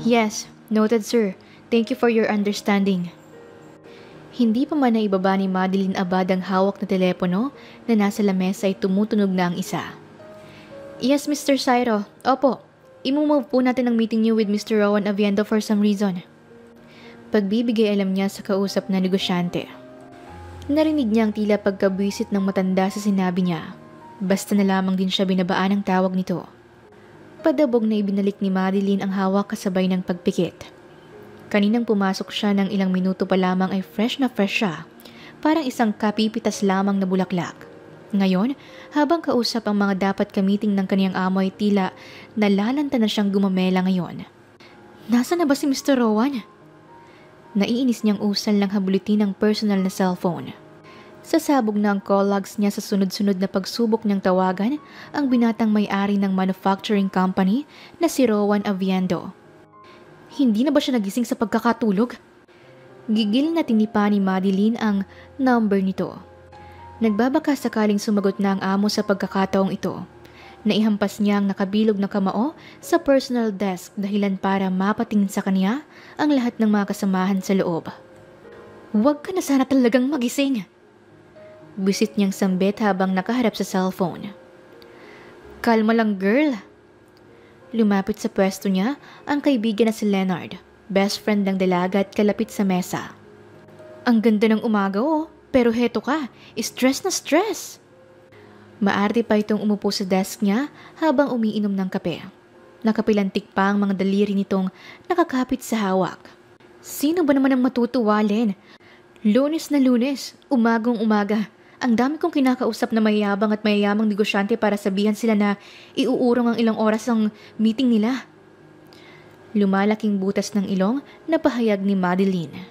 Yes, noted sir. Thank you for your understanding. Hindi pa man naibaba ni Madeline Abad ang hawak na telepono na nasa lamesa ay tumutunog na ang isa. Yes, Mr. Cyro. Opo. Imumove po natin ang meeting niyo with Mr. Rowan Aviendo for some reason. Pagbibigay alam niya sa kausap na negosyante. Narinig niya ang tila pagkabwisit ng matanda sa sinabi niya. Basta na lamang din siya binabaan ng tawag nito. Padabog na ibinalik ni Madeline ang hawak kasabay ng pagpikit. Kaninang pumasok siya ng ilang minuto pa lamang ay fresh na fresh siya. Parang isang kapipitas lamang na bulaklak. Ngayon, habang kausap ang mga dapat kamiting ng kaniyang amo ay tila nalalanta na siyang gumamela ngayon. Nasaan na ba si Mr. Rowan? Naiinis niyang usal ng habulitin ng personal na cellphone. Sasabog na ang call logs niya sa sunod-sunod na pagsubok niyang tawagan ang binatang may-ari ng manufacturing company na si Rowan Aviendo. Hindi na ba siya nagising sa pagkakatulog? Gigil na tinipa ni Madeline ang number nito. Nagbabaka sakaling sumagot na ang amo sa pagkakataong ito. Naihampas niya ang nakabilog na kamao sa personal desk dahilan para mapatingin sa kanya ang lahat ng mga kasamahan sa loob. Huwag ka na sana talagang magising. Bisit niyang sambit habang nakaharap sa cellphone. Kalma lang girl. Lumapit sa pwesto niya ang kaibigan na si Leonard, best friend ng dalaga at kalapit sa mesa. Ang ganda ng umaga pero heto ka, stress na stress. Maarte pa itong umupo sa desk niya habang umiinom ng kape. Nakapilantik pa ang mga daliri nitong nakakapit sa hawak. Sino ba naman ang matutuwa, Len? Lunes na Lunes, umagong umaga. Ang dami kong kinakausap na mayayabang at mayayamang negosyante para sabihan sila na iuurong ang ilang oras ang meeting nila. Lumalaking butas ng ilong na pahayag ni Madeline.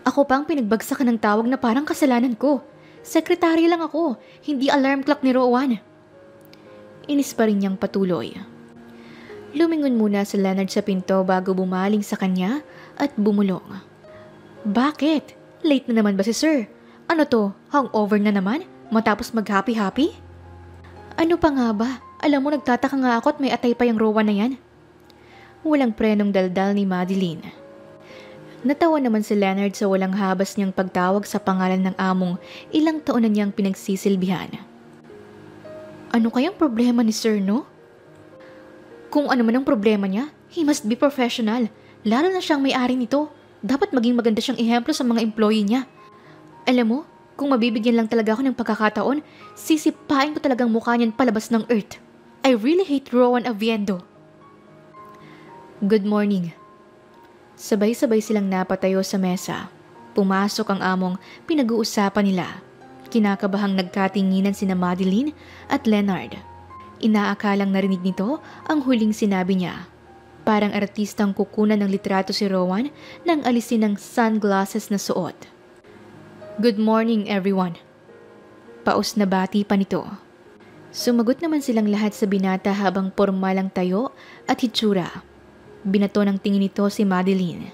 Ako pang pinagbagsakan ng tawag na parang kasalanan ko. Sekretarya lang ako, hindi alarm clock ni Rowan. Inis pa rin niyang patuloy. Lumingon muna si Leonard sa pinto bago bumaling sa kanya at bumulong. Bakit? Late na naman ba si sir? Ano to, hangover na naman? Matapos mag-happy-happy? Ano pa nga ba? Alam mo nagtataka nga ako at may atay pa yung Rowan na yan. Walang prenong daldal ni Madeline. Natawa naman si Leonard sa walang habas niyang pagtawag sa pangalan ng among ilang taon na niyang pinagsisilbihan. Ano kayang problema ni sir, no? Kung ano man ang problema niya, he must be professional. Lalo na siyang may-ari nito. Dapat maging maganda siyang ehemplo sa mga employee niya. Alam mo, kung mabibigyan lang talaga ako ng pagkakataon, sisipain ko talagang mukha niyan palabas ng earth. I really hate Rowan Aviendo. Good morning. Sabay-sabay silang napatayo sa mesa. Pumasok ang among pinag-uusapan nila. Kinakabahang nagkatinginan sina Madeline at Leonard. Inaakalang narinig nito ang huling sinabi niya. Parang artistang kukunan ng litrato si Rowan nang alisin ng sunglasses na suot. Good morning everyone. Paus na bati pa nito. Sumagot naman silang lahat sa binata habang pormalang tayo at hitsura. Binato ng tingin nito si Madeline.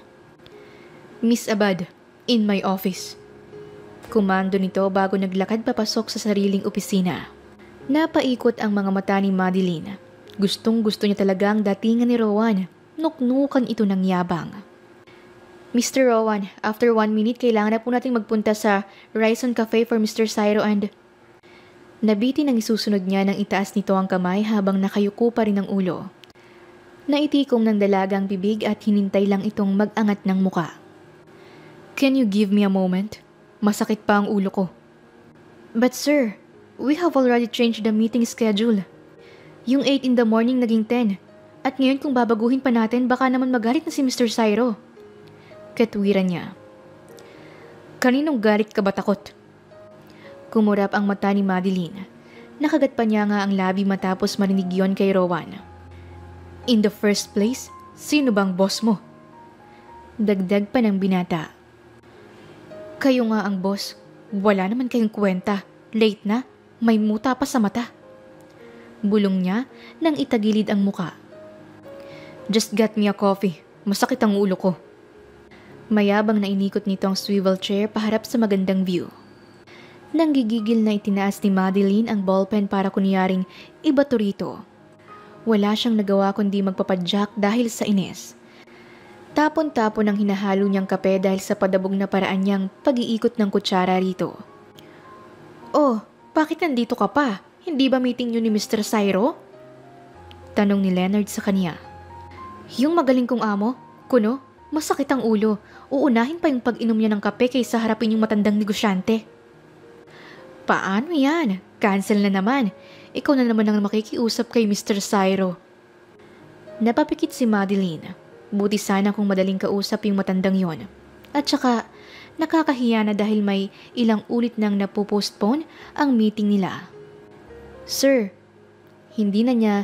Miss Abad, in my office. Kumando nito bago naglakad papasok sa sariling opisina. Napaikot ang mga mata ni Madeline. Gustong-gusto niya talagang datingan ni Rowan. Nuknukan ito ng yabang. Mr. Rowan, after 1 minute kailangan na po nating magpunta sa Rison Cafe for Mr. Cyro and... Nabiti nang isusunod niya nang itaas nito ang kamay habang nakayuko pa rin ang ulo. Naitikom ng dalagang bibig at hinintay lang itong mag-angat ng muka. Can you give me a moment? Masakit pa ang ulo ko. But sir, we have already changed the meeting schedule. Yung 8 in the morning naging 10. At ngayon kung babaguhin pa natin baka naman magalit na si Mr. Cyro. Katwiran niya. Kaninong galit ka ba takot? Kumurap ang mata ni Madeline. Nakagat pa niya nga ang labi matapos marinig yon kay Rowan. In the first place, sino bang boss mo? Dagdag pa ng binata. Kayo nga ang boss. Wala naman kayong kwenta. Late na, may muta pa sa mata. Bulong niya nang itagilid ang muka. Just get me a coffee. Masakit ang ulo ko. Mayabang na inikot nito ang swivel chair paharap sa magandang view. Nang gigigil na itinaas ni Madeline ang ballpen para kunyaring ibato rito. Wala siyang nagawa kundi magpapadyak dahil sa inis. Tapon-tapon ang hinahalo niyang kape dahil sa padabog na paraan niyang pag-iikot ng kutsara rito. Oh, bakit nandito ka pa? Hindi ba meeting niyo ni Mr. Sairo? Tanong ni Leonard sa kanya. Yung magaling kong amo, kuno, masakit ang ulo. Uunahin pa yung pag-inom niya ng kape kaysa harapin yung matandang negosyante. Paano yan? Cancel na naman. Ikaw na naman ang makikiusap kay Mr. Sairo. Napapikit si Madeline. Buti sana kung madaling kausap yung matandang yon. At saka, nakakahiya na dahil may ilang ulit nang napopostpone ang meeting nila. Sir, hindi na niya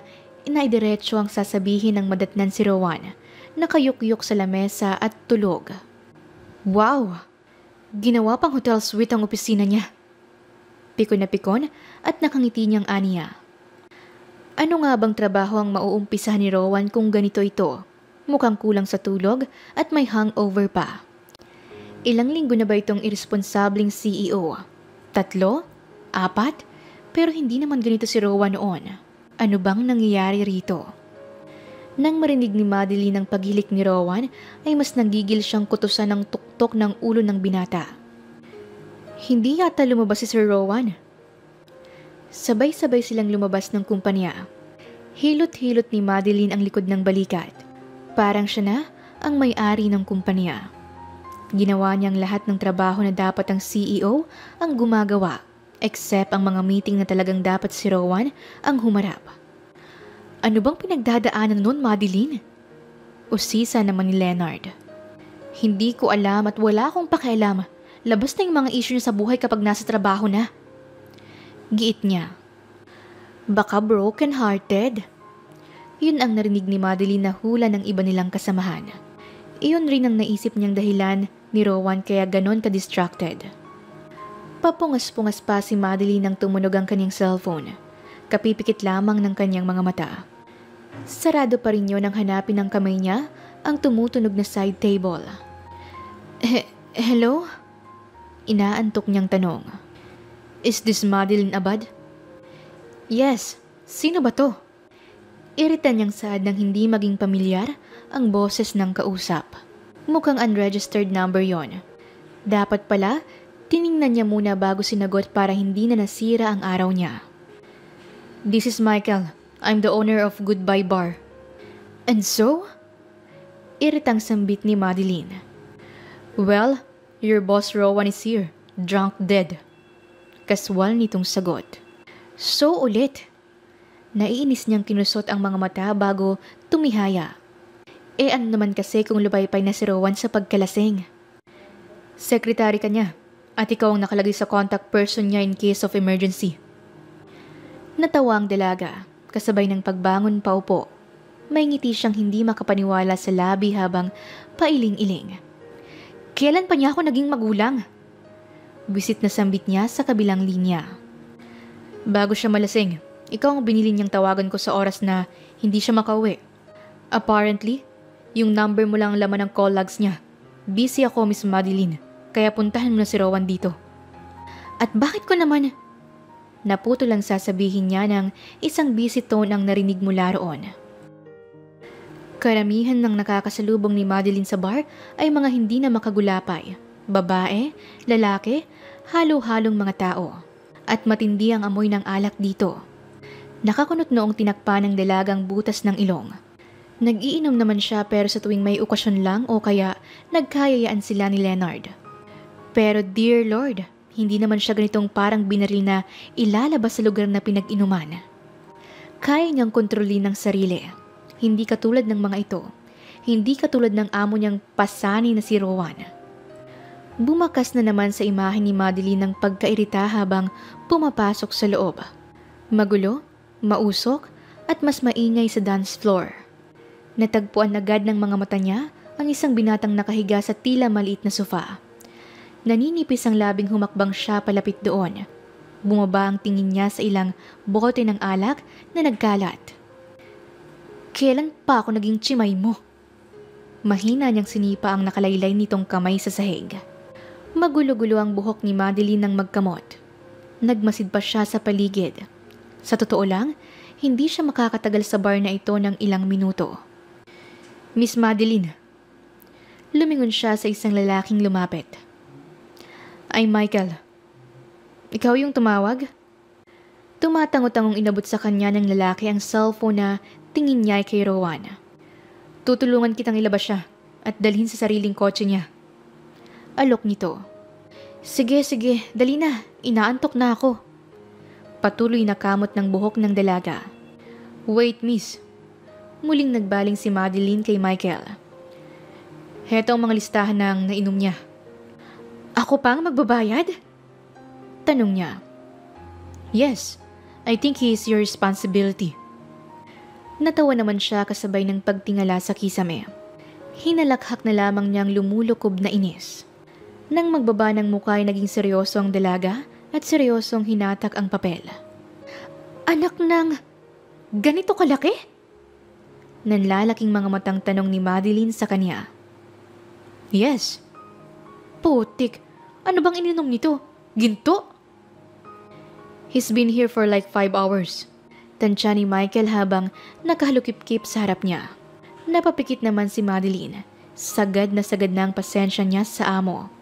inaidiretso ang sasabihin ng madatnan si Rowan. Nakayukyuk sa lamesa at tulog. Wow! Ginawa pang hotel suite ang opisina niya. Pikon na pikon at nakangiti niyang aniya. Ano nga bang trabaho ang mauumpisahan ni Rowan kung ganito ito? Mukhang kulang sa tulog at may hangover pa. Ilang linggo na ba itong irresponsableng CEO? 3? 4? Pero hindi naman ganito si Rowan noon. Ano bang nangyayari rito? Nang marinig ni Madeline ang paghilik ni Rowan, ay mas nanggigil siyang kutusan ng tuktok ng ulo ng binata. Hindi yata lumabas si Sir Rowan. Sabay-sabay silang lumabas ng kumpanya. Hilot-hilot ni Madeline ang likod ng balikat. Parang siya na ang may-ari ng kumpanya. Ginawa niyang lahat ng trabaho na dapat ang CEO ang gumagawa, except ang mga meeting na talagang dapat si Rowan ang humarap. Ano bang pinagdadaanan nun, Madeline? Usisa naman ni Leonard. Hindi ko alam at wala akong pakialam. Labas na yung mga issue niya sa buhay kapag nasa trabaho na. Giit niya. Baka broken-hearted? Yun ang narinig ni Madeline na hula ng iba nilang kasamahan. Iyon rin ang naisip niyang dahilan ni Rowan kaya ganon ka-distracted. Papungas-pungas pa si Madeline nang tumunog ang kanyang cellphone. Kapipikit lamang ng kanyang mga mata. Sarado pa rin yun nang hanapin ng kamay niya ang tumutunog na side table. Hello? Inaantok niyang tanong. Is this Madeline Abad? Yes. Sino ba to? Irita niyang saad ng hindi maging pamilyar ang boses ng kausap. Mukhang unregistered number yon. Dapat pala, tiningnan niya muna bago sinagot para hindi na nasira ang araw niya. This is Michael. I'm the owner of Goodbye Bar. And so? Iritang sambit ni Madeline. Well, your boss Rowan is here. Drunk dead. Kaswal nitong sagot. So ulit. Naiinis niyang kinusot ang mga mata bago tumihaya. Ano naman kasi kung lupaypay na si Rowan sa pagkalasing? Sekretary ka niya at ikaw ang nakalagay sa contact person niya in case of emergency. Natawa ang dalaga, kasabay ng pagbangon paupo. May ngiti siyang hindi makapaniwala sa labi habang pailing-iling. Kailan pa niya ako naging magulang? Bisit na sambit niya sa kabilang linya. Bago siya malasing, ikaw ang binili niyang tawagan ko sa oras na hindi siya makauwi. Apparently, yung number mo lang ang laman ng call logs niya. Busy ako, Miss Madeline, kaya puntahan mo na si Rowan dito. At bakit ko naman? Naputo lang sasabihin niya ng isang busy tone ang narinig mula roon. Karamihan ng nakakasalubong ni Madeline sa bar ay mga hindi na makagulapay. Babae, lalaki, halo-halong mga tao. At matindi ang amoy ng alak dito. Nakakunot noong tinakpan ng dalagang butas ng ilong. Nag-iinom naman siya pero sa tuwing may okasyon lang o kaya nagkayayaan sila ni Leonard. Pero dear Lord, hindi naman siya ganitong parang binaril na ilalabas sa lugar na pinag-inuman. Kaya niyang kontrolin ng sarili. Hindi katulad ng mga ito. Hindi katulad ng amo niyang pasani na si Rowan. Bumakas na naman sa imahe ni Madeline ng pagkairita habang pumapasok sa loob. Magulo, mausok, at mas maingay sa dance floor. Natagpuan agad ng mga mata niya ang isang binatang nakahiga sa tila maliit na sofa. Naninipis ang labing humakbang siya palapit doon. Bumaba ang tingin niya sa ilang bote ng alak na nagkalat. Kailan pa ako naging tsimay mo? Mahina niyang sinipa ang nakalaylay nitong kamay sa sahig. Magulo-gulo ang buhok ni Madeline nang magkamot. Nagmasid pa siya sa paligid. Sa totoo lang, hindi siya makakatagal sa bar na ito ng ilang minuto. Miss Madeline, Lumingon siya sa isang lalaking lumapit. Ay Michael, ikaw yung tumawag? Tumatangotangong inabot sa kanya ng lalaki ang cellphone na tingin niya ay kay Rowan. Tutulungan kitang ilabas siya at dalhin sa sariling kotse niya. Alok nito. Sige, dali na, inaantok na ako. Patuloy na kamot ng buhok ng dalaga. Wait miss. Muling nagbaling si Madeline kay Michael. Heto ang mga listahan ng nainom niya. Ako pang magbabayad? Tanong niya. Yes, I think he is your responsibility. Natawa naman siya kasabay ng pagtingala sa kisame. Hinalakhak na lamang niyang lumulukob na inis. Nang magbaba ng mukha ay naging seryoso ang dalaga at seryosong hinatak ang papel. Anak ng... ganito kalaki? Nanlalaking mga matang tanong ni Madeline sa kanya. Yes. Putik, ano bang ininom nito? Ginto? He's been here for like 5 hours. Tansya ni Michael habang nakahalukip-kip sa harap niya. Napapikit naman si Madeline. Sagad na ang pasensya niya sa amo.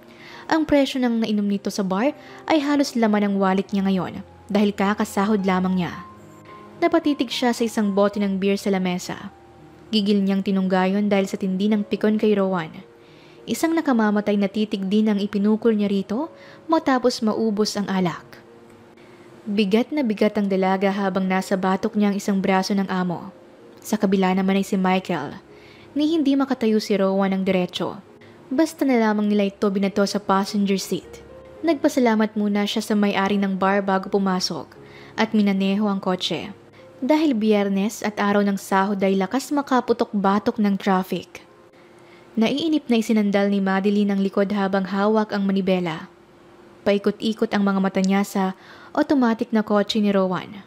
Ang presyo ng nainom nito sa bar ay halos laman ng wallet niya ngayon dahil kakasahod lamang niya. Napatitig siya sa isang bote ng beer sa lamesa. Gigil niyang tinunggayon dahil sa tindi ng pikon kay Rowan. Isang nakamamatay na titig din ang ipinukol niya rito matapos maubos ang alak. Bigat na bigat ang dalaga habang nasa batok niya ang isang braso ng amo. Sa kabila naman ay si Michael. Ni hindi makatayo si Rowan ng diretso. Basta na lamang nila ito binato sa passenger seat. Nagpasalamat muna siya sa may-ari ng bar bago pumasok at minaneho ang kotse. Dahil Biyernes at araw ng sahod ay lakas makaputok-batok ng traffic. Naiinip na isinandal ni Madeline ang likod habang hawak ang manibela. Paikot-ikot ang mga mata niya sa automatic na kotse ni Rowan.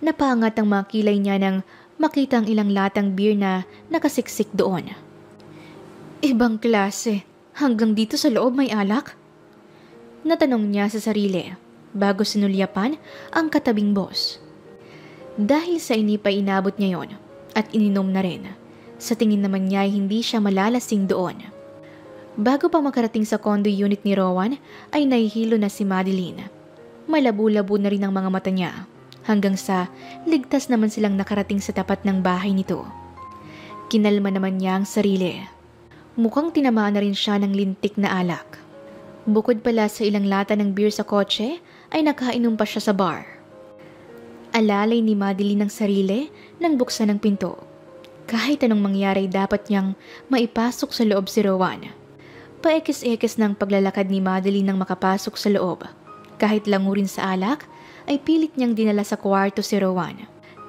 Napaangat ang mga kilay niya nang makita ang ilang latang beer na nakasiksik doon. Ibang klase, hanggang dito sa loob may alak? Natanong niya sa sarili bago sinulyapan ang katabing boss. Dahil sa inip ay inabot niya yon at ininom na rin. Sa tingin naman niya ay hindi siya malalasing doon. Bago pa makarating sa condo unit ni Rowan ay nahihilo na si Madeline. Malabo-labo na rin ang mga mata niya hanggang sa ligtas naman silang nakarating sa tapat ng bahay nito. Kinalma naman niya ang sarili. Mukhang tinamaan na rin siya ng lintik na alak. Bukod pala sa ilang lata ng beer sa kotse ay nakainom pa siya sa bar. Alalay ni Madeline ang sarili nang buksan ang pinto. Kahit anong mangyari dapat niyang maipasok sa loob si Rowan. Paekis-ekis ng paglalakad ni Madeline nang makapasok sa loob. Kahit langurin sa alak, ay pilit niyang dinala sa kwarto si Rowan.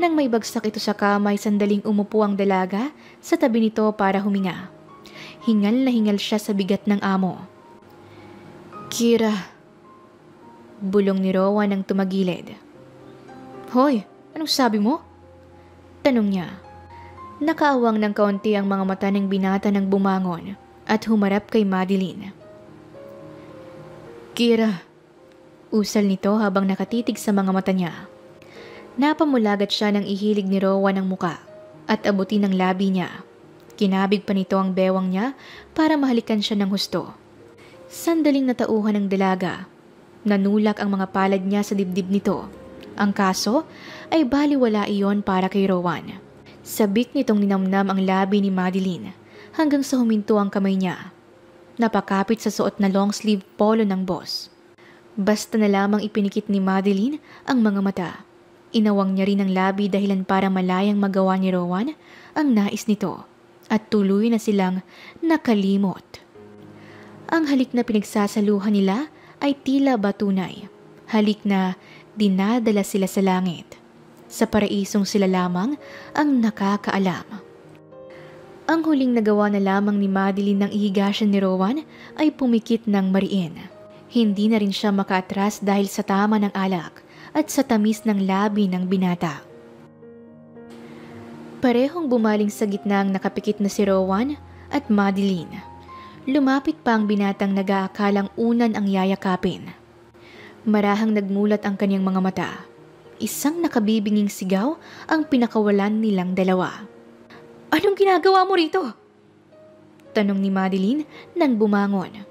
Nang may bagsak ito sa kama ay sandaling umupo ang dalaga sa tabi nito para huminga. Hingal na hingal siya sa bigat ng amo. Kira, bulong ni Rowan nang tumagilid. Hoy, anong sabi mo? Tanong niya. Nakaawang ng kaunti ang mga mata ng binata nang bumangon at humarap kay Madeline. Kira, usal nito habang nakatitig sa mga mata niya. Napamulagat siya ng ihilig ni Rowan ng muka at abutin ang labi niya. Kinabig pa nito ang bewang niya para mahalikan siya ng husto. Sandaling natauhan ng dalaga. Nanulak ang mga palad niya sa dibdib nito. Ang kaso ay baliwala iyon para kay Rowan. Sabik nitong ninamnam ang labi ni Madeline hanggang sa huminto ang kamay niya. Napakapit sa suot na long sleeve polo ng boss. Basta na lamang ipinikit ni Madeline ang mga mata. Inawang niya rin ang labi dahilan para malayang magawa ni Rowan ang nais nito at tuloy na silang nakalimot. Ang halik na pinagsasaluhan nila ay tila batunay. Halik na dinadala sila sa langit. Sa paraisong sila lamang ang nakakaalam. Ang huling nagawa na lamang ni Madeline ng ihigasyan ni Rowan ay pumikit ng mariin. Hindi na rin siya makaatras dahil sa tama ng alak at sa tamis ng labi ng binata. Parehong bumaling sa gitna ang nakapikit na si Rowan at Madeline. Lumapit pa ang binatang nag-aakalang unan ang yayakapin. Marahang nagmulat ang kanyang mga mata. Isang nakabibinging sigaw ang pinakawalan nilang dalawa. Anong ginagawa mo rito? Tanong ni Madeline nang bumangon.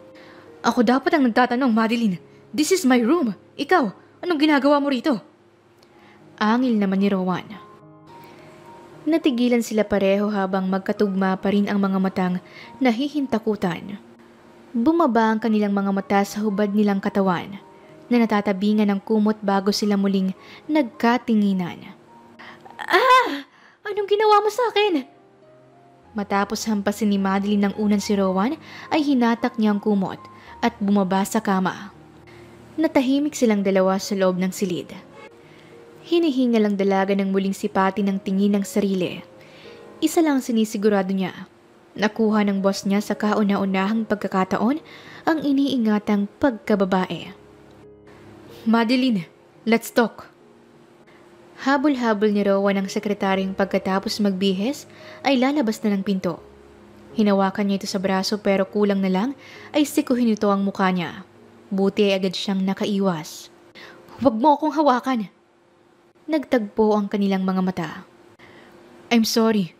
Ako dapat ang nagtatanong, Madeline. This is my room. Ikaw, anong ginagawa mo rito? Angil naman ni Rowan. Natigilan sila pareho habang magkatugma pa rin ang mga matang nahihintakutan. Bumaba ang kanilang mga mata sa hubad nilang katawan na natatabingan ng kumot bago sila muling nagkatinginan. Ah! Anong ginawa mo sa akin? Matapos hampasin ni Madeline ng unan si Rowan ay hinatak niya ang kumot at bumaba sa kama. Natahimik silang dalawa sa loob ng silid. Hinihinga lang dalaga ng muling sipati ng tingin ng sarili. Isa lang sinisigurado niya. Nakuha ng boss niya sa kauna-unahang pagkakataon ang iniingatang pagkababae. Madeline, let's talk. Habol-habol ni Rowan ang sekretaryong pagkatapos magbihis ay lalabas na ng pinto. Hinawakan niya ito sa braso pero kulang na lang ay sikuhin ito ang mukha niya. Buti ay agad siyang nakaiwas. Huwag mo akong hawakan! Nagtagpo ang kanilang mga mata. I'm sorry.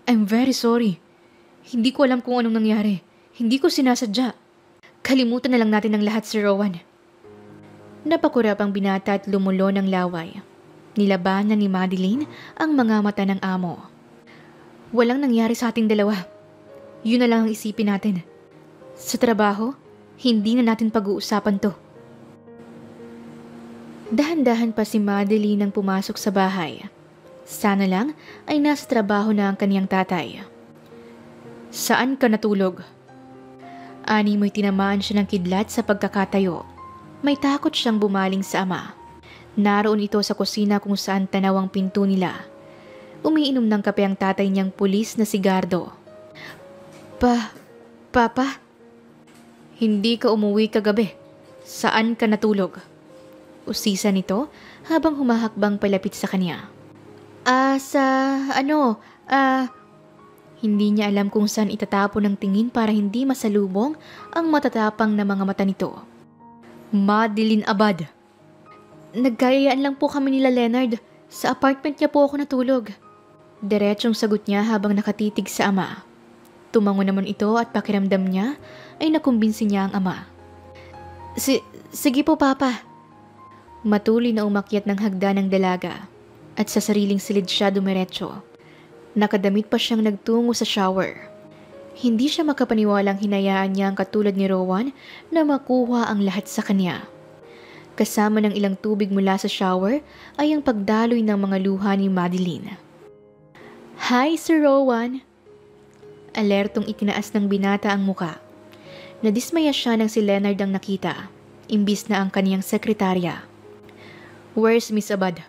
I'm very sorry. Hindi ko alam kung anong nangyari. Hindi ko sinasadya. Kalimutan na lang natin ang lahat, Sir Rowan. Napakurap ang binata at lumulo ng laway. Nilabanan ni Madeline ang mga mata ng amo. Walang nangyari sa ating dalawa. Yun na lang ang isipin natin. Sa trabaho, hindi na natin pag-uusapan to. Dahan-dahan pa si Madeline nang pumasok sa bahay. Sana lang ay nasa trabaho na ang kaniyang tatay. Saan ka natulog? Ani mo'y tinamaan siya ng kidlat sa pagkakatayo. May takot siyang bumaling sa ama. Naroon ito sa kusina kung saan tanaw ang pinto nila. Umiinom ng kape ang tatay niyang pulis na si Gardo. Papa? Hindi ka umuwi kagabi. Saan ka natulog? Usisa nito habang humahakbang palapit sa kanya. Hindi niya alam kung saan itatapon ng tingin para hindi masalubong ang matatapang na mga mata nito. Madeline Abad. Nagkayayaan lang po kami nila Leonard. Sa apartment niya po ako natulog. Diretsong sagot niya habang nakatitig sa ama. Tumango naman ito at pakiramdam niya ay nakumbinsi niya ang ama. Sige po, Papa. Matuloy na umakyat ng hagdan ng dalaga at sa sariling silid siya dumiretso. Nakadamit pa siyang nagtungo sa shower. Hindi siya makapaniwalang hinayaan niya ang katulad ni Rowan na makuha ang lahat sa kanya. Kasama ng ilang tubig mula sa shower ay ang pagdaloy ng mga luha ni Madeline. Hi, Sir Rowan! Alertong itinaas ng binata ang muka. Nadismaya siya nang si Leonard ang nakita, imbis na ang kaniyang sekretarya. Where's Miss Abad?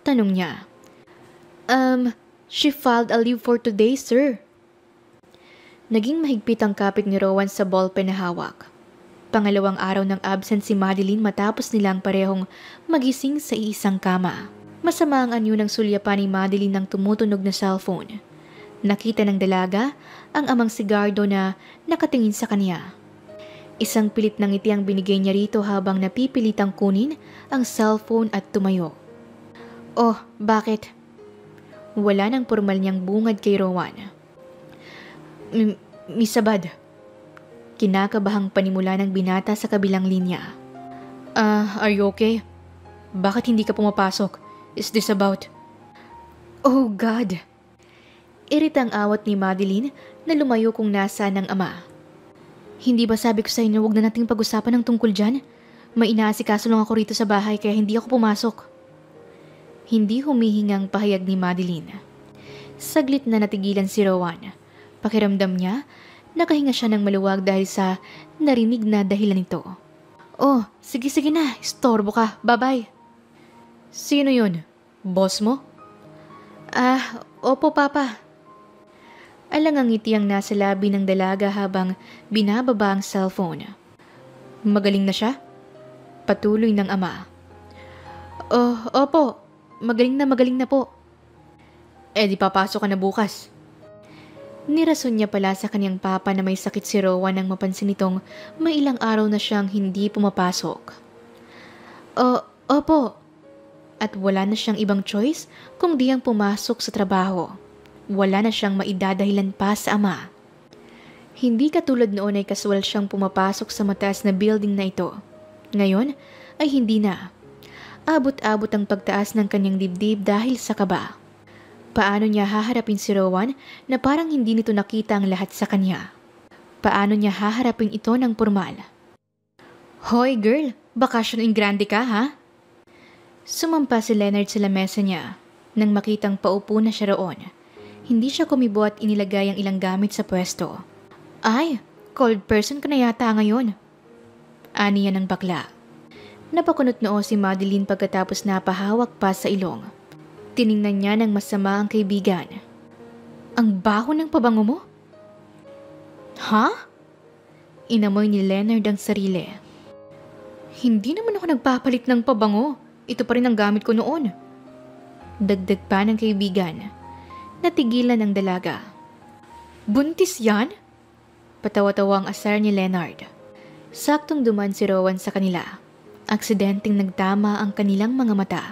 Tanong niya. She filed a leave for today, sir. Naging mahigpit ang kapit ni Rowan sa ballpen na hawak. Pangalawang araw ng absent si Madeline matapos nilang parehong magising sa isang kama. Masama ang anyo ng sulyapan ni Madeline ng tumutunog na cellphone. Nakita ng dalaga ang amang si Gardo na nakatingin sa kanya. Isang pilit ng ngiti ang binigay niya rito habang napipilitang kunin ang cellphone at tumayo. Oh, bakit? Wala nang formal niyang bungad kay Rowan. Miss Abad. Kinakabahang panimula ng binata sa kabilang linya. Are you okay? Bakit hindi ka pumapasok? Is this about... Oh God! Iritang awat ni Madeline na lumayo kung nasaan ang ama. Hindi ba sabi ko sa inyo huwag na nating pag-usapan ng tungkol dyan? May inaasikaso lang ako rito sa bahay kaya hindi ako pumasok. Hindi humihingang pahayag ni Madeline. Saglit na natigilan si Rowan. Pakiramdam niya, nakahinga siya ng maluwag dahil sa narinig na dahilan nito. Oh, sige na, istorbo ka, bye-bye. Sino yun? Boss mo? Opo papa. Alang ang ngiti ang nasa labi ng dalaga habang binababa ang cellphone. Magaling na siya? Patuloy ng ama. Oh, opo. Magaling na po. Di papasok ka na bukas. Nirason niya pala sa kanyang papa na may sakit si Rowan nang mapansin nitong may ilang araw na siyang hindi pumapasok. Opo. At wala na siyang ibang choice kung di ang pumasok sa trabaho. Wala na siyang maidadahilan pa sa ama. Hindi katulad noon ay kaswal siyang pumapasok sa mataas na building na ito. Ngayon ay hindi na. Abot-abot ang pagtaas ng kanyang dibdib dahil sa kaba. Paano niya haharapin si Rowan na parang hindi nito nakita ang lahat sa kanya? Paano niya haharapin ito ng pormal? Hoy girl, bakasyon in grande ka ha? Sumampa si Leonard sa lamesa niya nang makitang paupo na siya roon. Hindi siya kumibo at inilagay ang ilang gamit sa pwesto. Ay, cold person ka na yata ngayon. Ani yan ng bakla. Napakunot noo si Madeline pagkatapos napahawak pa sa ilong. Tiningnan niya ng masama ang kaibigan. Ang baho ng pabango mo? Ha? Inamoy ni Leonard ang sarili. Hindi naman ako nagpapalit ng pabango. Ito pa rin ang gamit ko noon. Dagdag pa ng kaibigan. Natigilan ang dalaga. Buntis yan? Patawa-tawa ang asar ni Leonard. Saktong duman si Rowan sa kanila. Aksidenteng nagtama ang kanilang mga mata.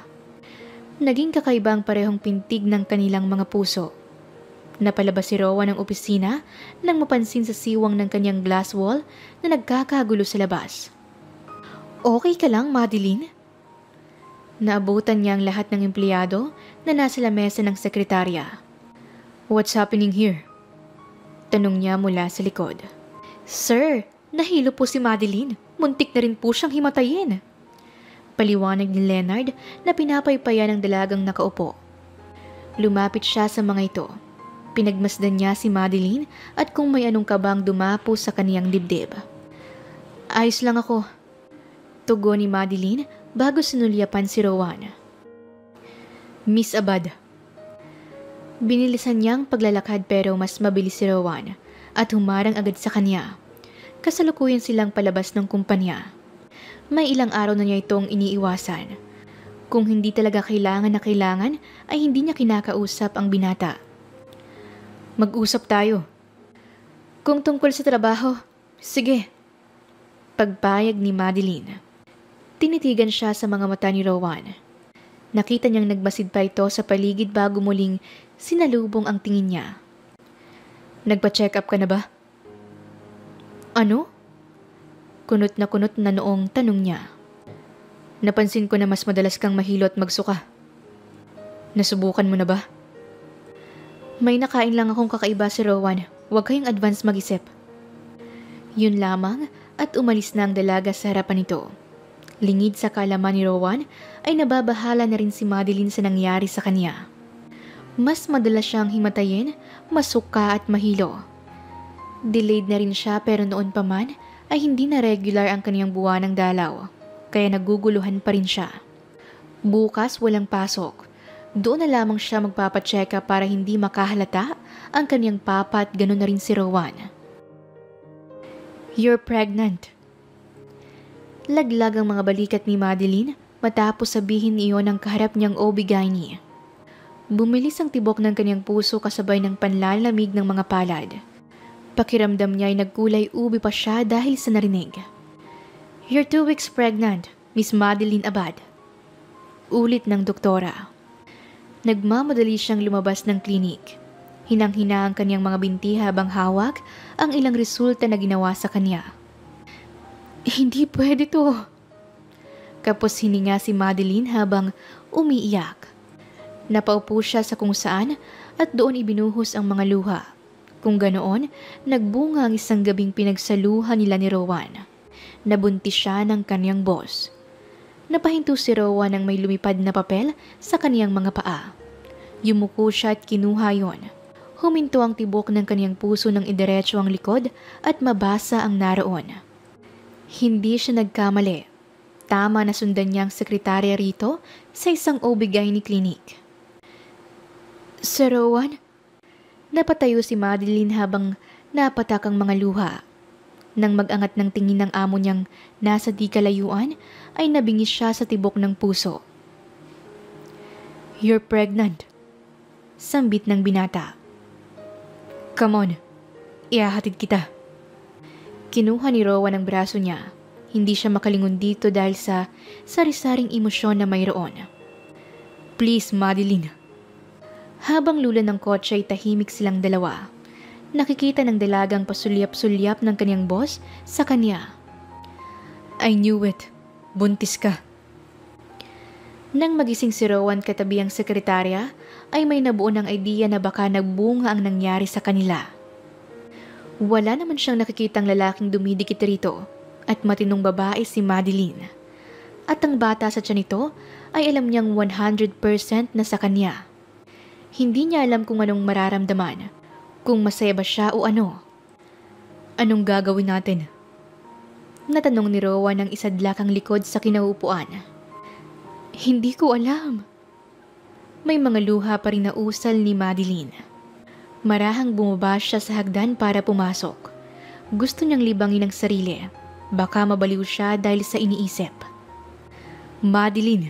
Naging kakaiba ang parehong pintig ng kanilang mga puso. Napalabas si Rowan ng opisina nang mapansin sa siwang ng kanyang glass wall na nagkakagulo sa labas. Okay ka lang, Madeline? Naabutan niya ang lahat ng empleyado na nasa lamesa ng sekretarya. What's happening here? Tanong niya mula sa likod. Sir, nahilo po si Madeline. Muntik na rin po siyang himatayin. Paliwanag ni Leonard na pinapaypayan ng dalagang nakaupo. Lumapit siya sa mga ito. Pinagmasdan niya si Madeline at kung may anong kabang dumapo sa kaniyang dibdib. Ayos lang ako. Tugon ni Madeline bago sinulyapan si Rowan. Miss Abad. Binilisan niyang paglalakad pero mas mabilis si Rowan at humarang agad sa kanya. Kasalukuyan silang palabas ng kumpanya. May ilang araw na niya itong iniiwasan. Kung hindi talaga kailangan na kailangan, ay hindi niya kinakausap ang binata. Mag-usap tayo. Kung tungkol sa trabaho, sige. Pagpayag ni Madeline. Tinitigan siya sa mga mata ni Rowan. Nakita niyang nagmasid pa ito sa paligid bago muling sinalubong ang tingin niya. Nagpa-check up ka na ba? Ano? Kunot na noong tanong niya. Napansin ko na mas madalas kang mahilo at magsuka. Nasubukan mo na ba? May nakain lang akong kakaiba si Rowan. Huwag kayong advance mag-isip. Yun lamang at umalis na ang dalaga sa harapan nito. Lingid sa kaalaman ni Rowan ay nababahala na rin si Madeline sa nangyari sa kanya. Mas madalas siyang himatayin, masuka at mahilo. Delayed na rin siya pero noon pa man ay hindi na regular ang kaniyang buwanang dalaw, kaya naguguluhan pa rin siya. Bukas walang pasok. Doon na lamang siya magpapacheck up para hindi makahalata ang kaniyang papa at ganoon na rin si Rowan. You're pregnant. Laglag ang mga balikat ni Madeline matapos sabihin iyon ng kaharap niyang OB-GYN. Bumilis ang tibok ng kaniyang puso kasabay ng panlalamig ng mga palad. Pakiramdam niya ay nagkulay ubi pa siya dahil sa narinig. You're 2 weeks pregnant, Miss Madeline Abad. Ulit ng doktora. Nagmamadali siyang lumabas ng klinik. Hinang-hina ang kaniyang mga binti habang hawak ang ilang resulta na ginawa sa kanya. Hindi pwede to. Kapos hininga si Madeline habang umiiyak. Napaupo siya sa kung saan at doon ibinuhos ang mga luha. Kung ganoon, nagbunga ang isang gabing pinagsaluhan nila ni Rowan. Nabuntis siya ng kaniyang boss. Napahinto si Rowan ng may lumipad na papel sa kaniyang mga paa. Yumuko siya at kinuha yon. Huminto ang tibok ng kaniyang puso ng idiretso ang likod at mabasa ang naroon. Hindi siya nagkamali. Tama na sundan niya ang sekretarya rito sa isang OB-GYN clinic. Sir Rowan? Napatayo si Madeline habang napatak ang mga luha. Nang mag-angat ng tingin ng amo niyang nasa di kalayuan, ay nabingis siya sa tibok ng puso. You're pregnant. Sambit ng binata. Come on, ihahatid kita. Kinuha ni Rowan ang braso niya. Hindi siya makalingon dito dahil sa sari-saring emosyon na mayroon. Please, Madeline. Habang lulan ng kotse ay tahimik silang dalawa. nakikita ng dalagang pasulyap-sulyap ng kanyang boss sa kanya. I knew it. Buntis ka. Nang magising si Rowan katabi ang sekretarya, ay may nabuo ng idea na baka nagbunga ang nangyari sa kanila. Wala naman siyang nakikitang lalaking dumidikit rito at matinong babae si Madeline. At ang bata sa tiyan nito ay alam niyang 100% na sa kanya. Hindi niya alam kung anong mararamdaman, kung masaya ba siya o ano. Anong gagawin natin? Natanong ni Rowan ng isadlakang likod sa kinaupuan. Hindi ko alam. May mga luha pa rin na usal ni Madeline. Marahang bumaba siya sa hagdan para pumasok. Gusto niyang libangin ang sarili. Baka mabaliw siya dahil sa iniisip. Madeline.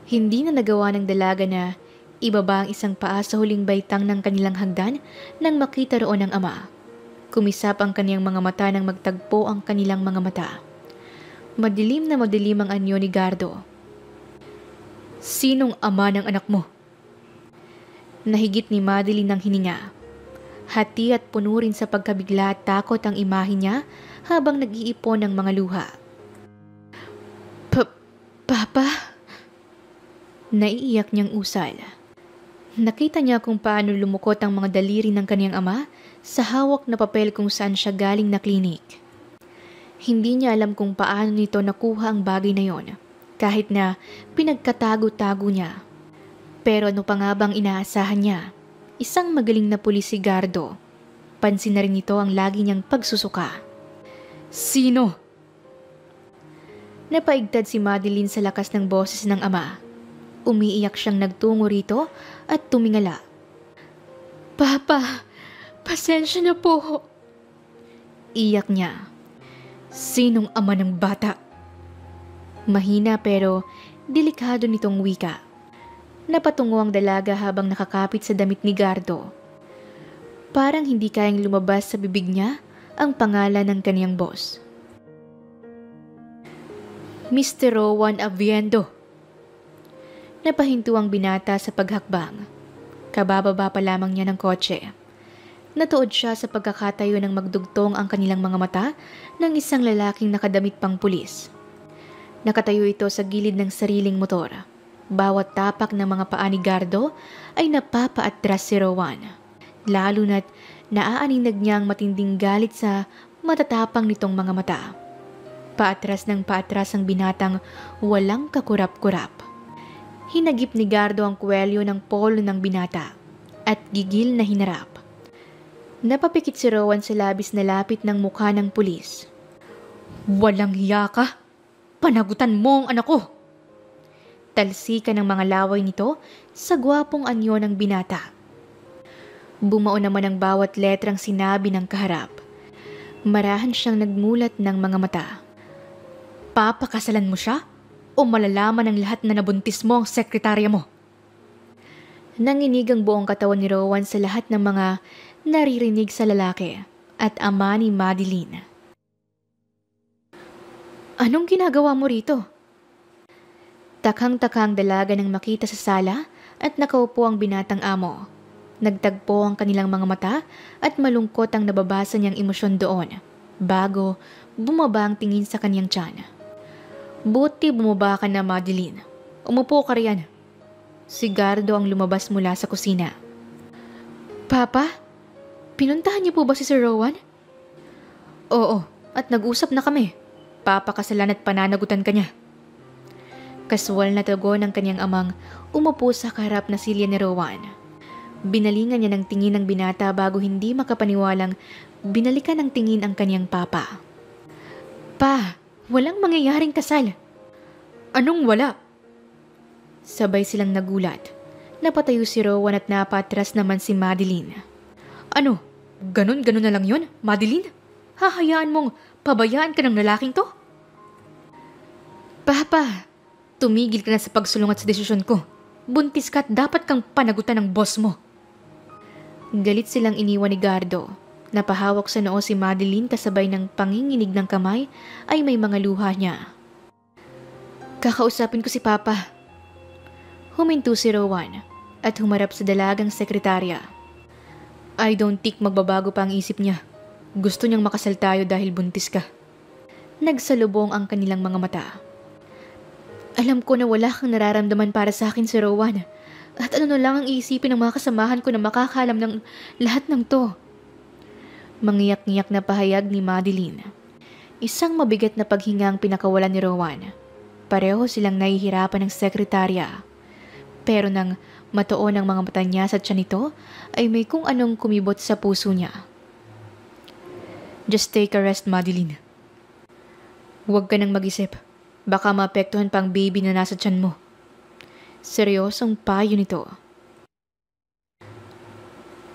Hindi na nagawa ng dalaga na ibaba ang isang paa sa huling baitang ng kanilang hagdan nang makita roon ang ama. Kumisap ang kaniyang mga mata nang magtagpo ang kanilang mga mata. Madilim na madilim ang anyo ni Gardo. Sinong ama ng anak mo? Nahigit ni Madeline ng hininga. Hati at puno rin sa pagkabigla at takot ang imahe niya habang nag-iipon ng mga luha. Papa? Naiiyak niyang usal. Nakita niya kung paano lumukot ang mga daliri ng kaniyang ama sa hawak na papel kung saan siya galing na klinik. Hindi niya alam kung paano nito nakuha ang bagay na yon, kahit na pinagkatago-tago niya. Pero ano pa nga bang inaasahan niya? Isang magaling na pulis si Gardo. Pansin na rin nito ang lagi niyang pagsusuka. Sino? Napaigtad si Madeline sa lakas ng boses ng ama. Umiiyak siyang nagtungo rito at tumingala. Papa, pasensya na po. Iyak niya. Sinong ama ng bata? Mahina pero delikado nitong wika. Napatungo ang dalaga habang nakakapit sa damit ni Gardo. Parang hindi kayang lumabas sa bibig niya ang pangalan ng kaniyang boss. Mr. Rowan Aviendo. Napahinto ang binata sa paghakbang. Kabababa pa lamang niya ng kotse. Natuod siya sa pagkakatayo ng magdugtong ang kanilang mga mata ng isang lalaking nakadamit pang pulis. Nakatayo ito sa gilid ng sariling motor. Bawat tapak ng mga paa ni Gardo ay napapaatras si Rowan. Lalo na't naaaninag niya ang matinding galit sa matatapang nitong mga mata. Paatras ng paatras ang binatang walang kakurap-kurap. Hinagip ni Gardo ang kwelyo ng polo ng binata at gigil na hinarap. Napapikit si Rowan sa labis na lapit ng mukha ng pulis. Walang hiya ka! Panagutan mo ang anak ko! Talsika ng mga laway nito sa gwapong anyo ng binata. Bumao naman ang bawat letrang sinabi ng kaharap. Marahan siyang nagmulat ng mga mata. Papakasalan mo siya? O malalaman ng lahat na nabuntis mo ang sekretarya mo? Nanginig ang buong katawan ni Rowan sa lahat ng mga naririnig sa lalaki at ama ni Madeline. Anong ginagawa mo rito? Takang-takang dalaga nang makita sa sala at nakaupo ang binatang amo. Nagtagpo ang kanilang mga mata at malungkot ang nababasa niyang emosyon doon bago bumaba ang tingin sa kanyang tiyan. Buti bumaba ka na, Madeline. Umupo ka riyan. Si Gardo ang lumabas mula sa kusina. Papa, pinuntahan niyo po ba si Sir Rowan? Oo, at nag-usap na kami. Papakasalan at pananagutan ka niya. Kaswal na tugon ng kanyang amang umupo sa kaharap na silya ni Rowan. Binalingan niya ng tingin ng binata bago hindi makapaniwalang binalikan ng tingin ang kanyang papa. Pa, walang mangyayaring kasal. Anong wala? Sabay silang nagulat. Napatayo si Rowan at napatras naman si Madeline. Ano? Ganon-ganon na lang yun, Madeline? Hahayaan mong pabayaan ka ng lalaking to? Papa, tumigil ka na sa pagsulungat sa desisyon ko. Buntis ka at dapat kang panagutan ng boss mo. Galit silang iniwan ni Gardo. Napahawak sa noo si Madeline kasabay ng panginginig ng kamay ay may mga luha niya. Kakausapin ko si Papa. Huminto si Rowan at humarap sa dalagang sekretarya. I don't think magbabago pa ang isip niya. Gusto niyang makasal tayo dahil buntis ka. Nagsalubong ang kanilang mga mata. Alam ko na wala kang nararamdaman para sa akin, si Rowan. At ano na lang ang iisipin ng mga kasamahan ko na makakalam ng lahat ng to. Mangiyak-ngiyak na pahayag ni Madeline. Isang mabigat na paghinga ang pinakawalan ni Rowan. Pareho silang nahihirapan ng sekretarya. Pero nang matuon ang mga mata niya sa tiyan nito, ay may kung anong kumibot sa puso niya. Just take a rest, Madeline. Huwag ka nang mag-isip. Baka maapektuhan pang baby na nasa tiyan mo. Seryosong payo nito.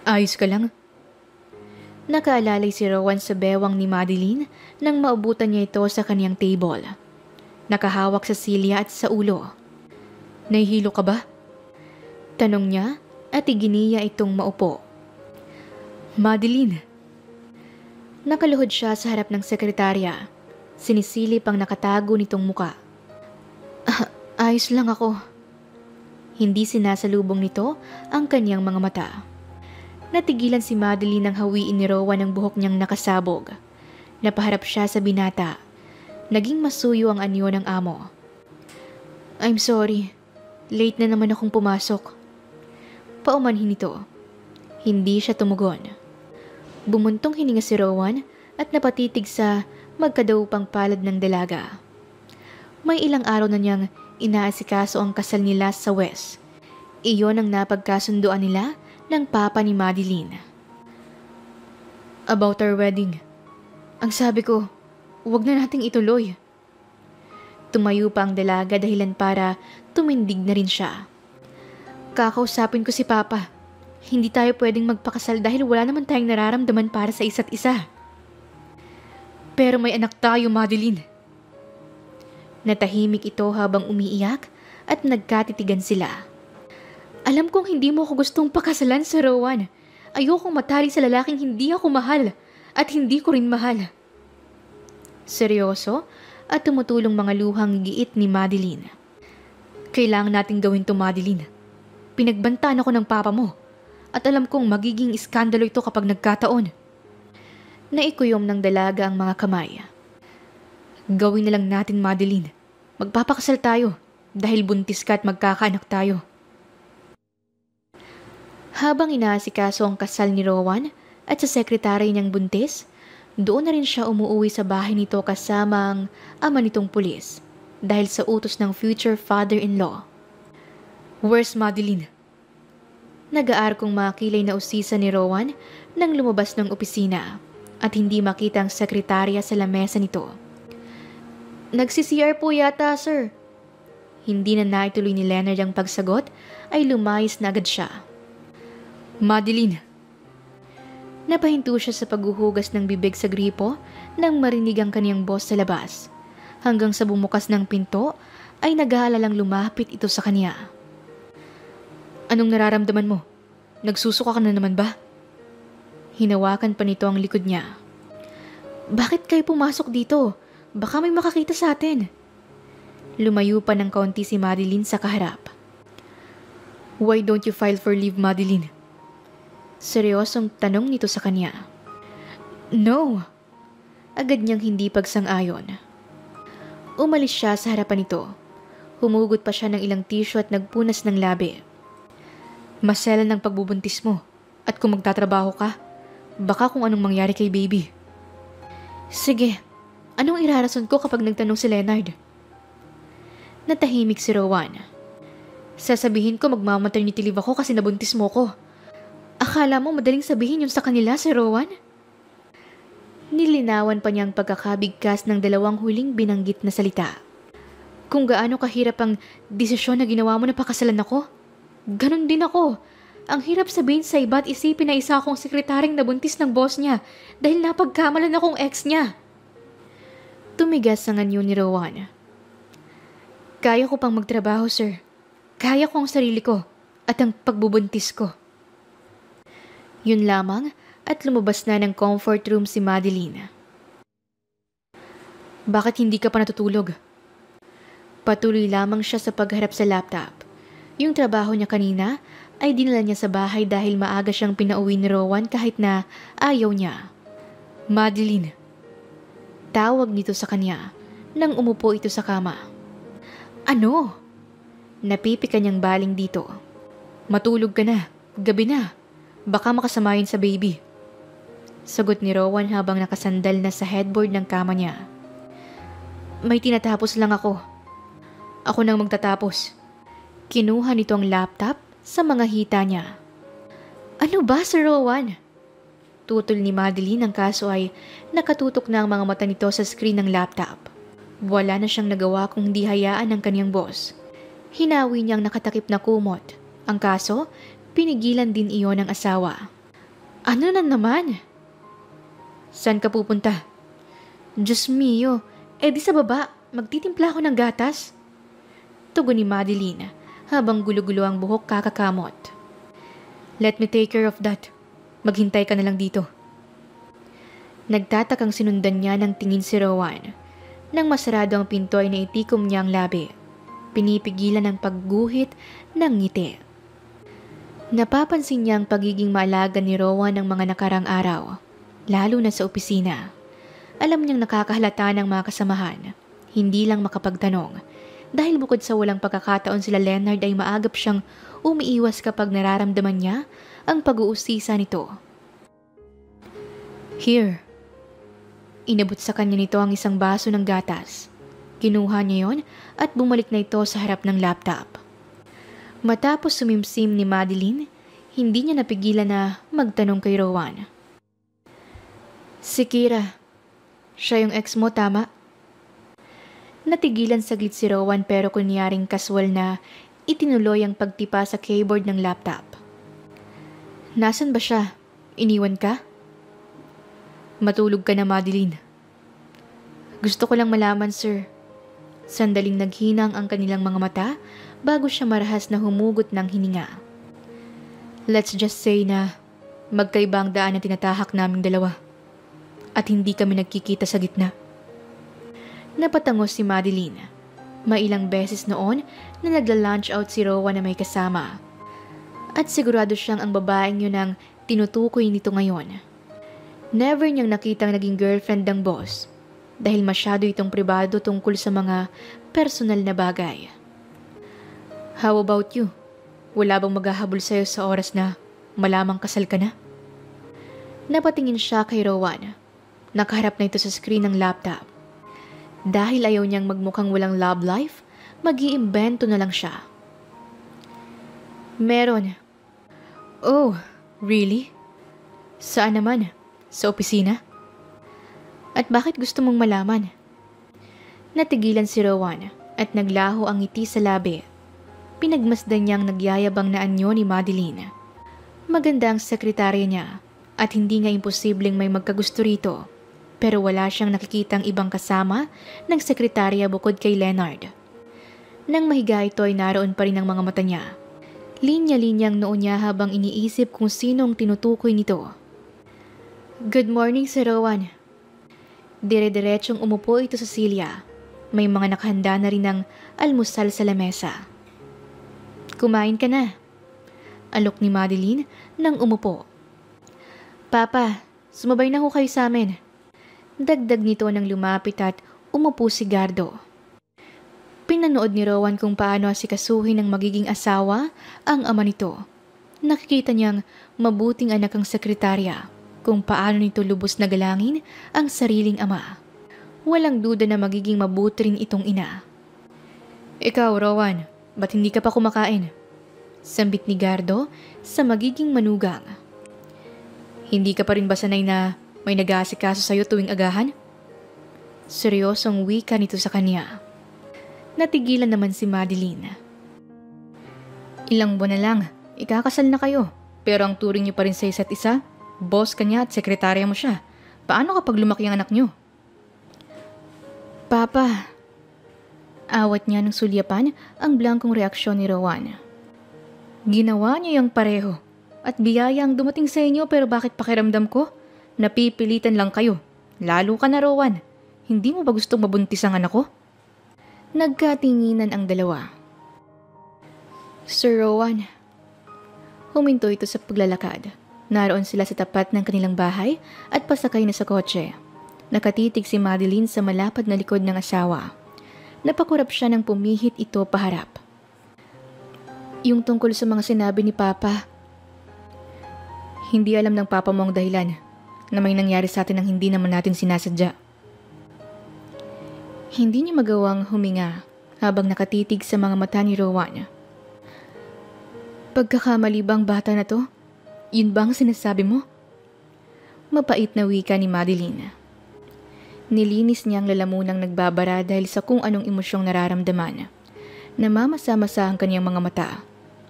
Ayos ka lang? Nakaalalay si Rowan sa bewang ni Madeline nang maubutan niya ito sa kaniyang table. Nakahawak sa silya at sa ulo. Nahihilo ka ba? Tanong niya at iginiya itong maupo. Madeline. Nakaluhod siya sa harap ng sekretarya. Sinisilip ang nakatago nitong muka. Ayos lang ako. Hindi sinasalubong nito ang kanyang mga mata. Natigilan si Madeline nang hawiin ni Rowan ang buhok niyang nakasabog. Napaharap siya sa binata. Naging masuyo ang anyo ng amo. I'm sorry. Late na naman akong pumasok. Paumanhin nito. Hindi siya tumugon. Bumuntong hininga si Rowan at napatitig sa magkadaupang palad ng dalaga. May ilang araw na niyang inaasikaso ang kasal nila sa West. Iyon ang napagkasunduan nila ng papa ni Madeline. About our wedding. Ang sabi ko, huwag na nating ituloy. Tumayo pa ang dalaga dahilan para tumindig na rin siya. Kakausapin ko si papa. Hindi tayo pwedeng magpakasal dahil wala naman tayong nararamdaman para sa isa't isa. Pero may anak tayo, Madeline. Natahimik ito habang umiiyak at nagkatitigan sila. Alam kong hindi mo ako gustong pakasalan, Sir Rowan. Ayokong matali sa lalaking hindi ako mahal at hindi ko rin mahal. Seryoso at tumutulong mga luhang giit ni Madeline. Kailangan nating gawin to, Madeline. Pinagbantaan ako ng papa mo at alam kong magiging iskandalo ito kapag nagkataon. Naikuyom ng dalaga ang mga kamay. Gawin na lang natin, Madeline. Magpapakasal tayo dahil buntis ka at magkakaanak tayo. Habang inaasikaso ang kasal ni Rowan at sa sekretary niyang buntis, doon na rin siya umuwi sa bahay nito kasama ang ama nitong pulis dahil sa utos ng future father-in-law. Where's Madeline? Nag-aarkong makilay na usisa ni Rowan nang lumabas ng opisina at hindi makita ang sekretarya sa lamesa nito. Nagsi-CR po yata, sir. Hindi na naituloy ni Leonard ang pagsagot ay lumayas na agad siya. Madeline. Napahinto siya sa paghuhugas ng bibig sa gripo nang marinig ang kaniyang boss sa labas. Hanggang sa bumukas ng pinto ay nag-aalalang lumapit ito sa kaniya. Anong nararamdaman mo? Nagsusuka ka na naman ba? Hinawakan pa nito ang likod niya. Bakit kayo pumasok dito? Baka may makakita sa atin. Lumayo pa ng kaunti si Madeline sa kaharap. Why don't you file for leave, Madeline? Seryosong tanong nito sa kanya. No. Agad niyang hindi pagsang-ayon. Umalis siya sa harapan nito. Humugot pa siya ng ilang tissue at nagpunas ng labi. Maselan ng pagbubuntis mo. At kung magtatrabaho ka, baka kung anong mangyari kay baby. Sige, anong irarason ko kapag nagtanong si Leonard? Natahimik si Rowan. Sasabihin ko magmamaternity leave ako kasi nabuntis mo ko. Akala mo madaling sabihin yun sa kanila, si Rowan? Nilinawan pa niyang pagkakabigkas ng dalawang huling binanggit na salita. Kung gaano kahirap ang desisyon na ginawa mo na pakasalan ako, ganun din ako. Ang hirap sabihin sa iba't isipin na isa akong sekretaryeng nabuntis ng boss niya dahil napagkamalan akong ex niya. Tumigas ang anyo ni Rowan. Kaya ko pang magtrabaho, sir. Kaya ko ang sarili ko at ang pagbubuntis ko. Yun lamang at lumabas na ng comfort room si Madeline. Bakit hindi ka pa natutulog? Patuloy lamang siya sa pagharap sa laptop. Yung trabaho niya kanina ay dinala niya sa bahay dahil maaga siyang pinauwi ni Rowan kahit na ayaw niya. Madeline. Tawag nito sa kanya nang umupo ito sa kama. Ano? Napipika niyang baling dito. Matulog ka na. Gabi na. Baka makasamayin sa baby. Sagot ni Rowan habang nakasandal na sa headboard ng kama niya. May tinatapos lang ako. Ako nang magtatapos. Kinuha nito ang laptop sa mga hita niya. Ano ba, Sir Rowan? Tutol ni Madeline ang kaso ay nakatutok na ang mga mata nito sa screen ng laptop. Wala na siyang nagawa kung hindi hayaan ng kanyang boss. Hinawi niyang nakatakip na kumot. Ang kaso, pinigilan din iyon ng asawa. Ano na naman? Saan ka pupunta? Diyos mio, di sa baba, magtitimpla ako ng gatas. Tugon ni Madeline habang gulo-gulo ang buhok kakakamot. Let me take care of that. Maghintay ka na lang dito. Nagtatakang sinundan niya ng tingin si Rowan. Nang masarado ang pinto ay naitikom niya ang labi. Pinipigilan ang pagguhit ng ngiti. Napapansin niya ang pagiging maalaga ni Rowan ng mga nakarang araw, lalo na sa opisina. Alam niyang nakakahalata ng mga kasamahan, hindi lang makapagtanong. Dahil bukod sa walang pagkakataon sila Leonard ay maagap siyang umiiwas kapag nararamdaman niya ang pag-uusisa nito. Here. Inabot sa kanya nito ang isang baso ng gatas. Kinuha niya yon at bumalik na ito sa harap ng laptop. Matapos sumimsim ni Madeline, hindi niya napigilan na magtanong kay Rowan. Si Kira, siya yung ex mo, tama? Natigilan saglit si Rowan pero kunyaring kaswal na itinuloy ang pagtipa sa keyboard ng laptop. Nasaan ba siya? Iniwan ka? Matulog ka na, Madeline. Gusto ko lang malaman, sir. Sandaling naghinang ang kanilang mga mata bago siya marahas na humugot ng hininga. Let's just say na magkaiba ang daan na tinatahak naming dalawa at hindi kami nagkikita sa gitna. Napatangos si Madeline. Mailang beses noon na nagla-lunch out si Rowan na may kasama. At sigurado siyang ang babaeng yun ang tinutukoy nito ngayon. Never niyang nakitang naging girlfriend ng boss dahil masyado itong pribado tungkol sa mga personal na bagay. How about you? Wala bang maghahabol sa'yo sa oras na malamang kasal ka na? Napatingin siya kay Rowan. Nakaharap na ito sa screen ng laptop. Dahil ayaw niyang magmukhang walang love life, mag-iimbento na lang siya. Meron. Oh, really? Saan naman? Sa opisina? At bakit gusto mong malaman? Natigilan si Rowan at naglaho ang ngiti sa labi. Pinagmasdan niyang nagyayabang na anyo ni Madeline. Maganda ang sekretarya niya at hindi nga imposibleng may magkagusto rito. Pero wala siyang nakikitang ibang kasama ng sekretarya bukod kay Leonard. Nang mahiga ito ay naroon pa rin ang mga mata niya. Linya-linyang noo niya habang iniisip kung sinong tinutukoy nito. Good morning, Sir Rowan. Dire-diretsong umupo ito sa silya. May mga nakahanda na rin ng almusal sa lamesa. Kumain ka na. Alok ni Madeline nang umupo. Papa, sumabay na ho kayo sa amin. Dagdag nito nang lumapit at umupo si Gardo. Pinanood ni Rowan kung paano asikasuhin ng magiging asawa ang ama nito. Nakikita niyang mabuting anak ang sekretarya, kung paano nito lubos na galangin ang sariling ama. Walang duda na magiging mabuti rin itong ina. Ikaw, Rowan, ba't hindi ka pa kumakain? Sambit ni Gardo sa magiging manugang. Hindi ka pa rin ba sanay na may nag-aasikaso sa'yo tuwing agahan? Seryosong wika nito sa kanya. Natigilan naman si Madeline. Ilang buwan na lang, ikakasal na kayo. Pero ang turing niyo pa rin sa isa't isa, boss ka niya at sekretarya mo siya. Paano kapag lumaki ang anak niyo? Papa. Awat niya ng sulyapan ang blankong reaksyon ni Rowan. Ginawa niyo yung pareho. At biyaya ang dumating sa inyo pero bakit pakiramdam ko? Napipilitan lang kayo. Lalo ka na, Rowan. Hindi mo ba gustong mabuntis ang anak ko? Nagkatinginan ang dalawa. Sir Rowan, Huminto ito sa paglalakad. Naroon sila sa tapat ng kanilang bahay at pasakay na sa kotse. Nakatitig si Madeline sa malapad na likod ng asawa. Napakurap siya nang pumihit ito paharap. Yung tungkol sa mga sinabi ni Papa. Hindi alam ng Papa mo ang dahilan na may nangyari sa atin ang hindi naman natin sinasadya. Hindi niya magawang huminga habang nakatitig sa mga mata ni Rowan. Pagkakamali bang bata na to? Yun bang sinasabi mo? Mapait na wika ni Madeline. Nilinis niya ang lalamunang nagbabara dahil sa kung anong emosyong nararamdaman. Namamasa-masa ang kanyang mga mata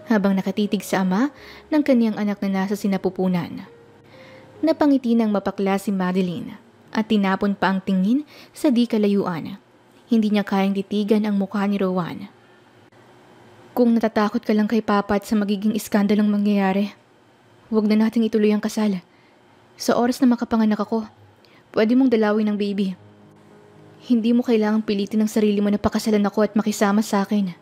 habang nakatitig sa ama ng kanyang anak na nasa sinapupunan. Napangiti ng mapakla si Madeline at tinapon pa ang tingin sa di kalayuan. Hindi niya kayang titigan ang mukha ni Rowan. Kung natatakot ka lang kay Papa at sa magiging iskandalong mangyayari, huwag na nating ituloy ang kasal. Sa oras na makapanganak ako, pwede mong dalawin ang baby. Hindi mo kailangang pilitin ang sarili mo na pakasalan ako at makisama sa akin.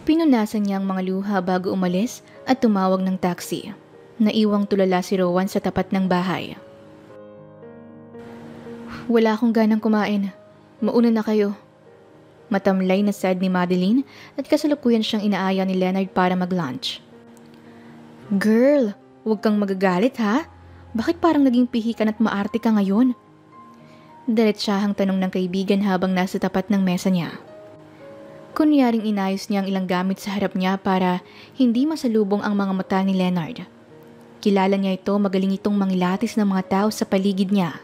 Pinunasan niya ang mga luha bago umalis at tumawag ng taxi. Naiwang tulala si Rowan sa tapat ng bahay. Wala akong ganang kumain. Mauna na kayo. Matamlay na sad ni Madeline at kasalukuyan siyang inaaya ni Leonard para mag-lunch. Girl, huwag kang magagalit ha? Bakit parang naging pihikan at maarte ka ngayon? Diretsahang tanong ng kaibigan habang nasa tapat ng mesa niya. Kunyaring inayos niya ang ilang gamit sa harap niya para hindi masalubong ang mga mata ni Leonard. Kilala niya ito, magaling itong mangilatis ng mga tao sa paligid niya.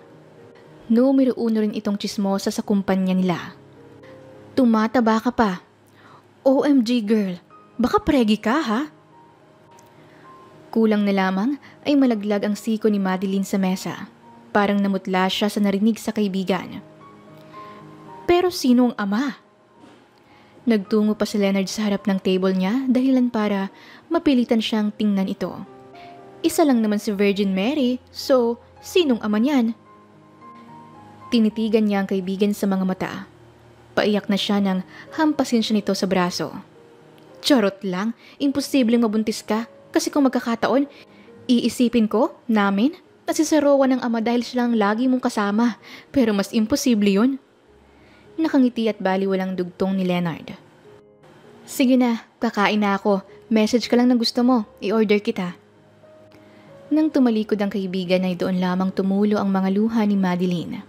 Numero 1 rin itong tsismosa sa kumpanya nila. Tumataba ka pa. OMG girl, baka pregi ka ha? Kulang na lamang ay malaglag ang siko ni Madeline sa mesa. Parang namutla siya sa narinig sa kaibigan. Pero sino ang ama? Nagtungo pa si Leonard sa harap ng table niya dahilan para mapilitan siyang tingnan ito. Isa lang naman si Virgin Mary, so sinong ama niyan? Tinitigan niya ang kaibigan sa mga mata. Paiyak na siya nang hampasin siya nito sa braso. Charot lang, imposibleng mabuntis ka kasi kung magkakataon, iisipin ko, namin, na si Sir Rowan ng ama dahil siya lang lagi mong kasama. Pero mas imposible yun. Nakangiti at baliwalang dugtong ni Leonard. Sige na, kakain na ako. Message ka lang na gusto mo, i-order kita. Nang tumalikod ang kaibigan ay doon lamang tumulo ang mga luha ni Madeline.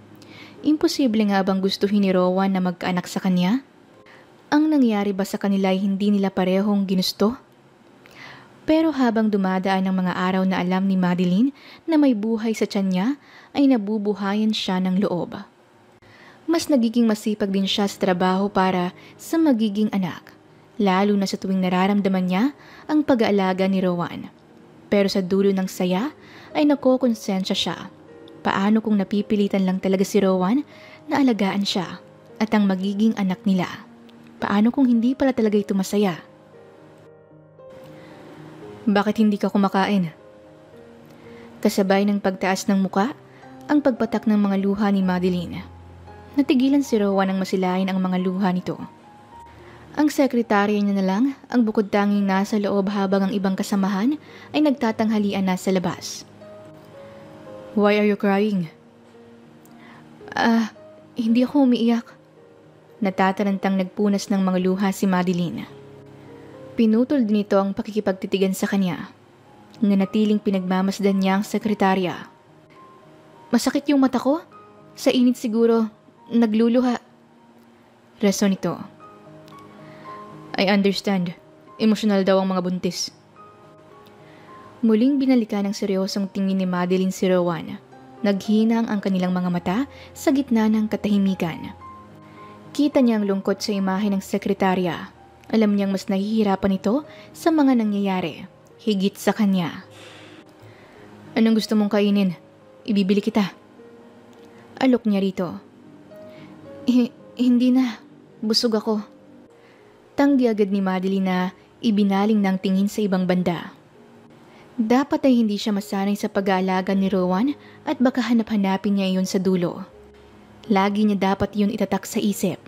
Imposible nga bang gustuhin ni Rowan na magkaanak sa kanya? Ang nangyari ba sa kanila ay hindi nila parehong ginusto? Pero habang dumadaan ang mga araw na alam ni Madeline na may buhay sa tiyan niya, ay nabubuhayan siya ng loob. Mas nagiging masipag din siya sa trabaho para sa magiging anak, lalo na sa tuwing nararamdaman niya ang pag-aalaga ni Rowan. Pero sa dulo ng saya ay nakokonsensya siya. Paano kung napipilitan lang talaga si Rowan na alagaan siya at ang magiging anak nila? Paano kung hindi pala talaga ito masaya? Bakit hindi ka kumakain? Kasabay ng pagtaas ng muka, ang pagpatak ng mga luha ni Madeline. Natigilan si Rowan nang masilayan ang mga luha nito. Ang sekretarya niya na lang ang bukod tanging nasa loob habang ang ibang kasamahan ay nagtatanghalian na sa labas. Why are you crying? Hindi ako umiiyak. Natatarantang nagpunas ng mga luha si Madeline. Pinutol din ito ang pakikipagtitigan sa kanya. Nanatiling pinagmamasdan niya ang sekretarya. Masakit yung mata ko? Sa init siguro, nagluluha. Rason ito. I understand. Emosyonal daw ang mga buntis. Muling binalikan ng seryosong tingin ni Madeline si Rowan. Naghinang ang kanilang mga mata sa gitna ng katahimikan. Kita niya ang lungkot sa imahe ng sekretarya. Alam niyang mas nahihirapan ito sa mga nangyayari, higit sa kanya. Anong gusto mong kainin? Ibibili kita. Alok niya rito. Hindi na. Busog ako. Tanggi agad ni Madeline na ibinaling ng tingin sa ibang banda. Dapat ay hindi siya masanay sa pag-aalaga ni Rowan at baka hanap-hanapin niya iyon sa dulo. Lagi niya dapat iyon itatak sa isip.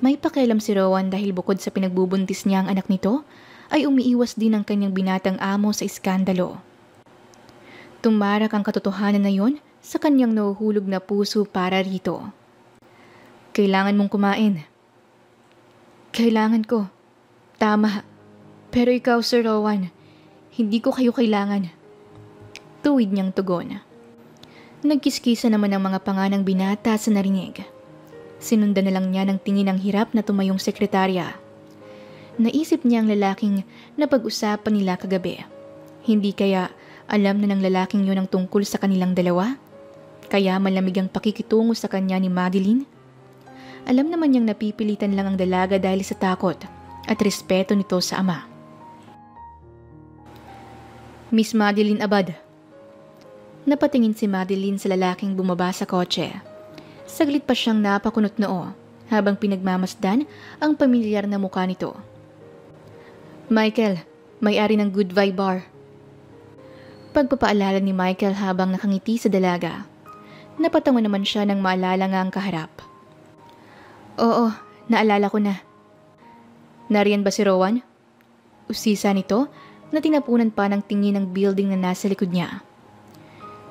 May pakialam si Rowan dahil bukod sa pinagbubuntis niya ang anak nito, ay umiiwas din ang kanyang binatang amo sa iskandalo. Tumarak ang katotohanan na yon sa kanyang nahuhulog na puso para rito. Kailangan mong kumain. Kailangan ko. Tama. Pero ikaw, Sir Rowan, hindi ko kayo kailangan. Tuwid niyang tugon. Nagkiskisa naman ang mga panganang binata sa narinig. Sinundan na lang niya ng tingin ng hirap na tumayong sekretarya. Naisip niya ang lalaking napag-usapan nila kagabi. Hindi kaya alam na ng lalaking yun ang tungkol sa kanilang dalawa? Kaya malamig ang pakikitungo sa kanya ni Madeline? Alam naman niyang napipilitan lang ang dalaga dahil sa takot at respeto nito sa ama. Miss Madeline Abad. Napatingin si Madeline sa lalaking bumaba sa kotse. Saglit pa siyang napakunot noo habang pinagmamasdan ang pamilyar na mukha nito. Michael, may-ari ng Good Vibe Bar. Pagpapaalala ni Michael habang nakangiti sa dalaga. Napatango naman siya nang maalala nga ang kaharap. Oo, naalala ko na. Nariyan ba si Rowan? Usisa nito na tinapunan pa ng tingin ng building na nasa likod niya.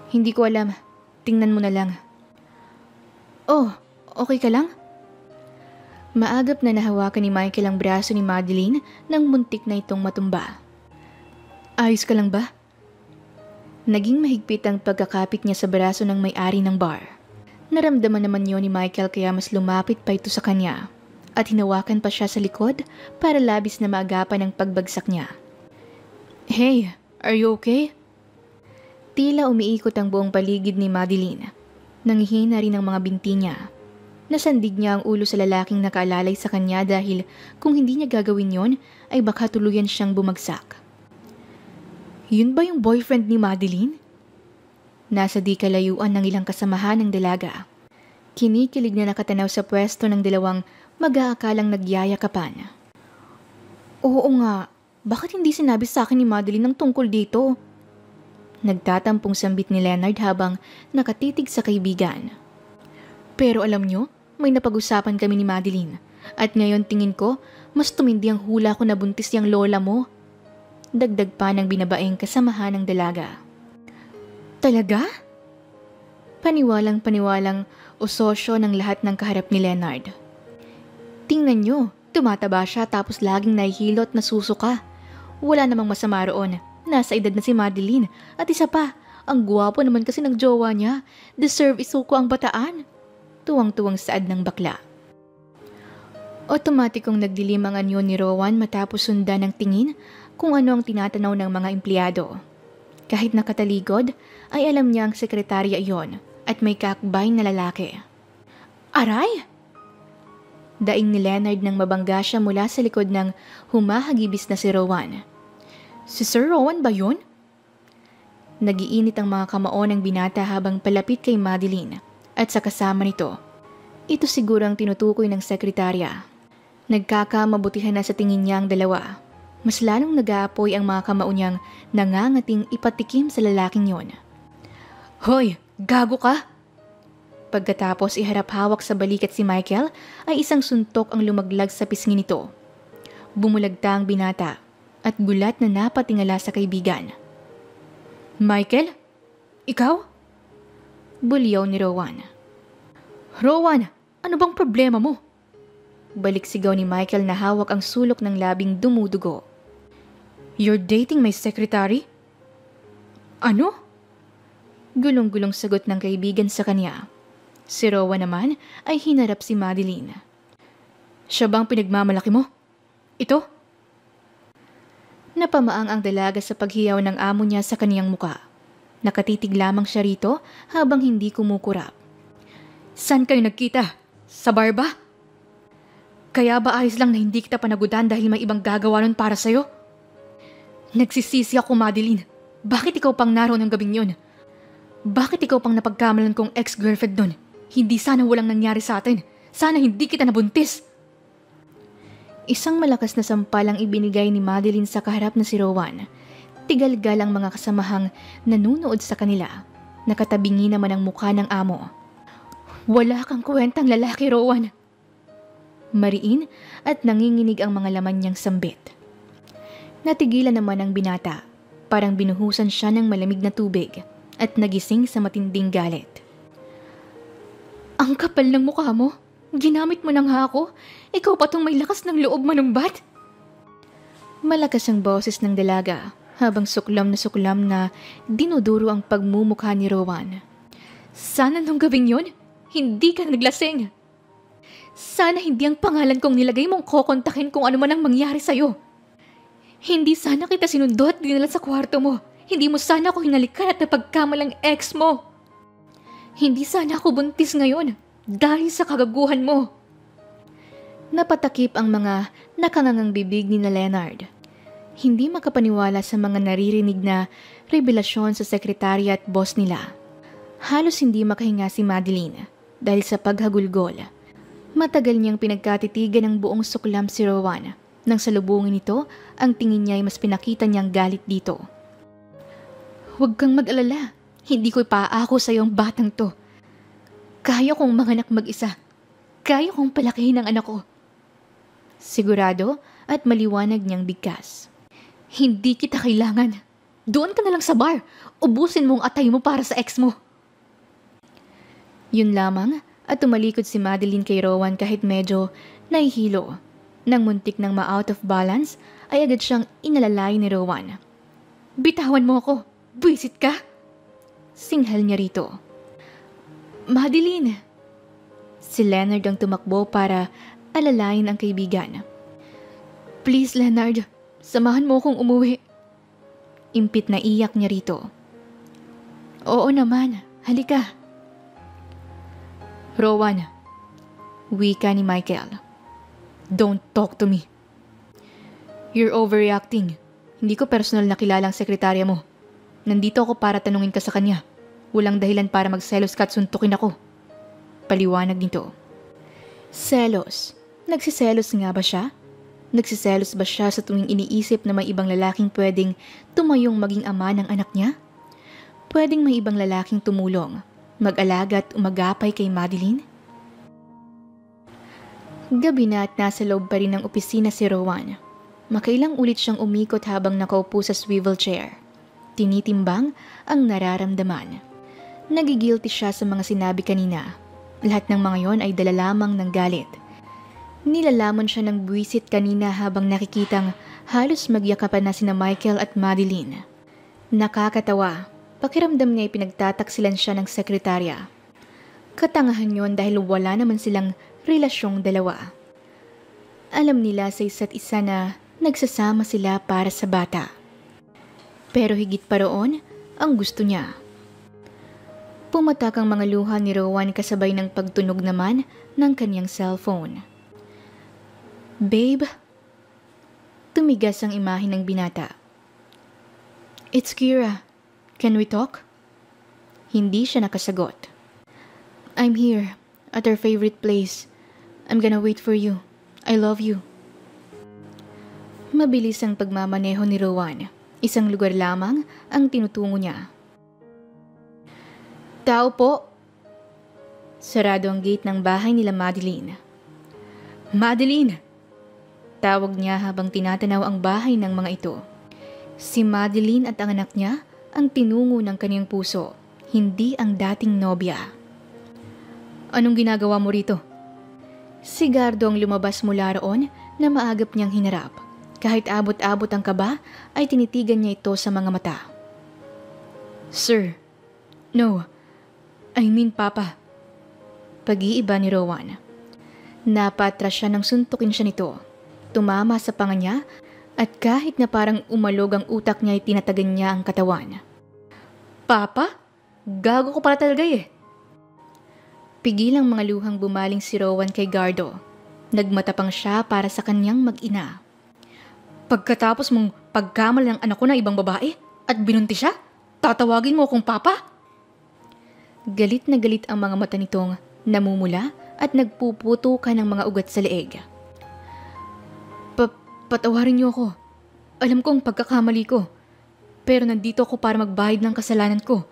Hindi ko alam. Tingnan mo na lang. Oh, okay ka lang? Maagap na nahawakan ni Michael ang braso ni Madeline nang muntik na itong matumba. Ayos ka lang ba? Naging mahigpit ang pagkakapit niya sa braso ng may-ari ng bar. Naramdaman naman yun ni Michael kaya mas lumapit pa ito sa kanya at hinawakan pa siya sa likod para labis na maagapan ang pagbagsak niya. Hey, are you okay? Tila umiikot ang buong paligid ni Madeline. Nangihina rin ang mga binti niya. Nasandig niya ang ulo sa lalaking nakaalalay sa kanya dahil kung hindi niya gagawin yon ay baka tuluyan siyang bumagsak. Yun ba yung boyfriend ni Madeline? Nasa di kalayuan ng ilang kasamahan ng dalaga. Kinikilig na nakatanaw sa pwesto ng dalawang mag-aakalang nagyayakapan. Oo nga, bakit hindi sinabi sa akin ni Madeline ang tungkol dito? Nagtatampong sambit ni Leonard habang nakatitig sa kaibigan. Pero alam nyo, may napag-usapan kami ni Madeline. At ngayon tingin ko, mas tumindi ang hula ko na buntis yung lola mo. Dagdag pa ng binabaeng kasamahan ng dalaga. Talaga? Paniwalang usosyo ng lahat ng kaharap ni Leonard. Tingnan nyo, tumataba siya tapos laging nahihilot na susuka. Wala namang masama roon. Nasa edad na si Madeline. At isa pa, ang gwapo naman kasi ng jowa niya. Deserve isuko ang bataan. Tuwang-tuwang saad ng bakla. Otomatikong nagdilim ang anyo ni Rowan matapos sundan ng tingin kung ano ang tinatanaw ng mga empleyado. Kahit nakataligod, ay alam niya ang sekretarya iyon at may kakbay na lalaki. Aray! Daing ni Leonard nang mabangga siya mula sa likod ng humahagibis na si Rowan. Si Sir Rowan ba yun? Nagiinit ang mga kamao ng binata habang palapit kay Madeline at sa kasama nito. Ito siguro ang tinutukoy ng sekretarya. Nagkakamabutihan na sa tingin niya ang dalawa. Mas lalong nag-aapoy ang mga kamao niyang nangangating ipatikim sa lalaking yon. Hoy, gago ka! Pagkatapos iharap hawak sa balikat si Michael ay isang suntok ang lumaglag sa pisngi nito. Bumulagta ang binata at gulat na napatingala sa kaibigan. Michael? Ikaw? Bulyaw ni Rowan. Rowan, ano bang problema mo? Balik sigaw ni Michael na hawak ang sulok ng labing dumudugo. You're dating my secretary? Ano? Gulong-gulong sagot ng kaibigan sa kanya. Si Rowan naman ay hinarap si Madeline. Siya bang pinagmamalaki mo? Ito? Napamaang ang dalaga sa paghiyaw ng amo niya sa kaniyang muka. Nakatitig lamang siya rito habang hindi kumukurap. Saan kayo nagkita? Sa bar ba? Kaya ba ayos lang na hindi kita panagutan dahil may ibang gagawa nun para sa'yo? Nagsisisi ako, Madeline. Bakit ikaw pang naroon ng gabing yun? Bakit ikaw pang napagkamalan kong ex-girlfriend nun? Hindi sana walang nangyari sa atin. Sana hindi kita nabuntis. Isang malakas na sampal ang ibinigay ni Madeline sa kaharap na si Rowan. Tigalgal ang mga kasamahang nanunood sa kanila. Nakatabingi naman ang mukha ng amo. Wala kang kwentang lalaki, Rowan. Mariin at nanginginig ang mga laman niyang sambit. Natigilan naman ang binata. Parang binuhusan siya ng malamig na tubig at nagising sa matinding galit. Ang kapal ng mukha mo. Ginamit mo na nga ako. Ikaw pa tong may lakas ng loob manumbat. Malakas ang boses ng dalaga habang suklam na dinuduro ang pagmumukha ni Rowan. Sana nung gabing yun, hindi ka naglasing. Sana hindi ang pangalan kong nilagay mong kokontakin kung ano man ang mangyari sa'yo. Hindi sana kita sinundo at dinala sa kwarto mo. Hindi mo sana ako hinalikan at napagkamalang ex mo. Hindi sana ako buntis ngayon dahil sa kagaguhan mo. Napatakip ang mga nakangangang bibig ni na Leonard. Hindi makapaniwala sa mga naririnig na revelasyon sa sekretarya at boss nila. Halos hindi makahinga si Madeline dahil sa paghagulgol. Matagal niyang pinagkatitigan ng buong suklam si Rowan. Nang salubungin nito, ang tingin niya ay mas pinakita niyang galit dito. Huwag kang mag-alala. Hindi ko ipaako sa iyong batang to. Kaya kong manganak mag-isa. Kaya kong palakihin ang anak ko. Sigurado at maliwanag niyang bigkas. Hindi kita kailangan. Doon ka na lang sa bar. Ubusin mo ang atay mo para sa ex mo. Yun lamang at tumalikod si Madeline kay Rowan kahit medyo nahihilo. Nang muntik nang ma-out of balance, ay agad siyang inalalay ni Rowan. Bitawan mo ako! Buisit ka! Singhal niya rito. Madeline! Si Leonard ang tumakbo para alalayin ang kaibigan. Please, Leonard, samahan mo akong umuwi. Impit na iyak niya rito. Oo naman, halika. Rowan, wika ni Michael. Don't talk to me. You're overreacting. Hindi ko personal na kilalang sekretarya mo. Nandito ako para tanungin ka sa kanya. Walang dahilan para magselos ka at suntukin ako. Paliwanag nito. Selos? Nagsiselos nga ba siya? Nagsiselos ba siya sa tuwing iniisip na may ibang lalaking pwedeng tumayong maging ama ng anak niya? Pwedeng may ibang lalaking tumulong, mag-alaga at umagapay kay Madeline? Gabi na at nasa loob pa rin ng opisina si Rowan. Makailang ulit siyang umikot habang nakaupo sa swivel chair. Tinitimbang ang nararamdaman. Nagigilty siya sa mga sinabi kanina. Lahat ng mga yon ay dala lamang ng galit. Nilalamon siya ng buwisit kanina habang nakikitang halos magyakapan na sina Michael at Madeline. Nakakatawa. Pakiramdam niya ay pinagtataksilan siya ng sekretarya. Katangahan yon dahil wala naman silang relasyong dalawa. Alam nila sa isa't isa na nagsasama sila para sa bata. Pero higit pa roon, ang gusto niya. Pumatak ang mga luha ni Rowan kasabay ng pagtunog naman ng kanyang cellphone. Babe? Tumigas ang imahe ng binata. It's Kira. Can we talk? Hindi siya nakasagot. I'm here, at our favorite place. I'm gonna wait for you. I love you. Mabilis ang pagmamaneho ni Rowan. Isang lugar lamang ang tinutungo niya. Tao po! Sarado ang gate ng bahay nila Madeline. Madeline! Tawag niya habang tinatanaw ang bahay ng mga ito. Si Madeline at ang anak niya ang tinungo ng kanyang puso, hindi ang dating nobya. Anong ginagawa mo rito? Si Gardo ang lumabas mula roon na maagap niyang hinarap. Kahit abot-abot ang kaba, ay tinitigan niya ito sa mga mata. Sir, no, I mean Papa. Pag-iiba ni Rowan. Napatras siya nang suntukin siya nito. Tumama sa panga niya at kahit na parang umalog ang utak niya ay tinatagan niya ang katawan. Papa? Gago ko pala talaga eh. Pigilang mga luhang bumaling si Rowan kay Gardo. Nagmatapang siya para sa kanyang mag-ina. Pagkatapos mong pagkamal ng anak ko na ibang babae at binuntis siya, tatawagin mo akong papa? Galit na galit ang mga mata nitong namumula at nagpuputo ka ng mga ugat sa leeg. Patawarin niyo ako. Alam kong pagkakamali ko. Pero nandito ako para magbayad ng kasalanan ko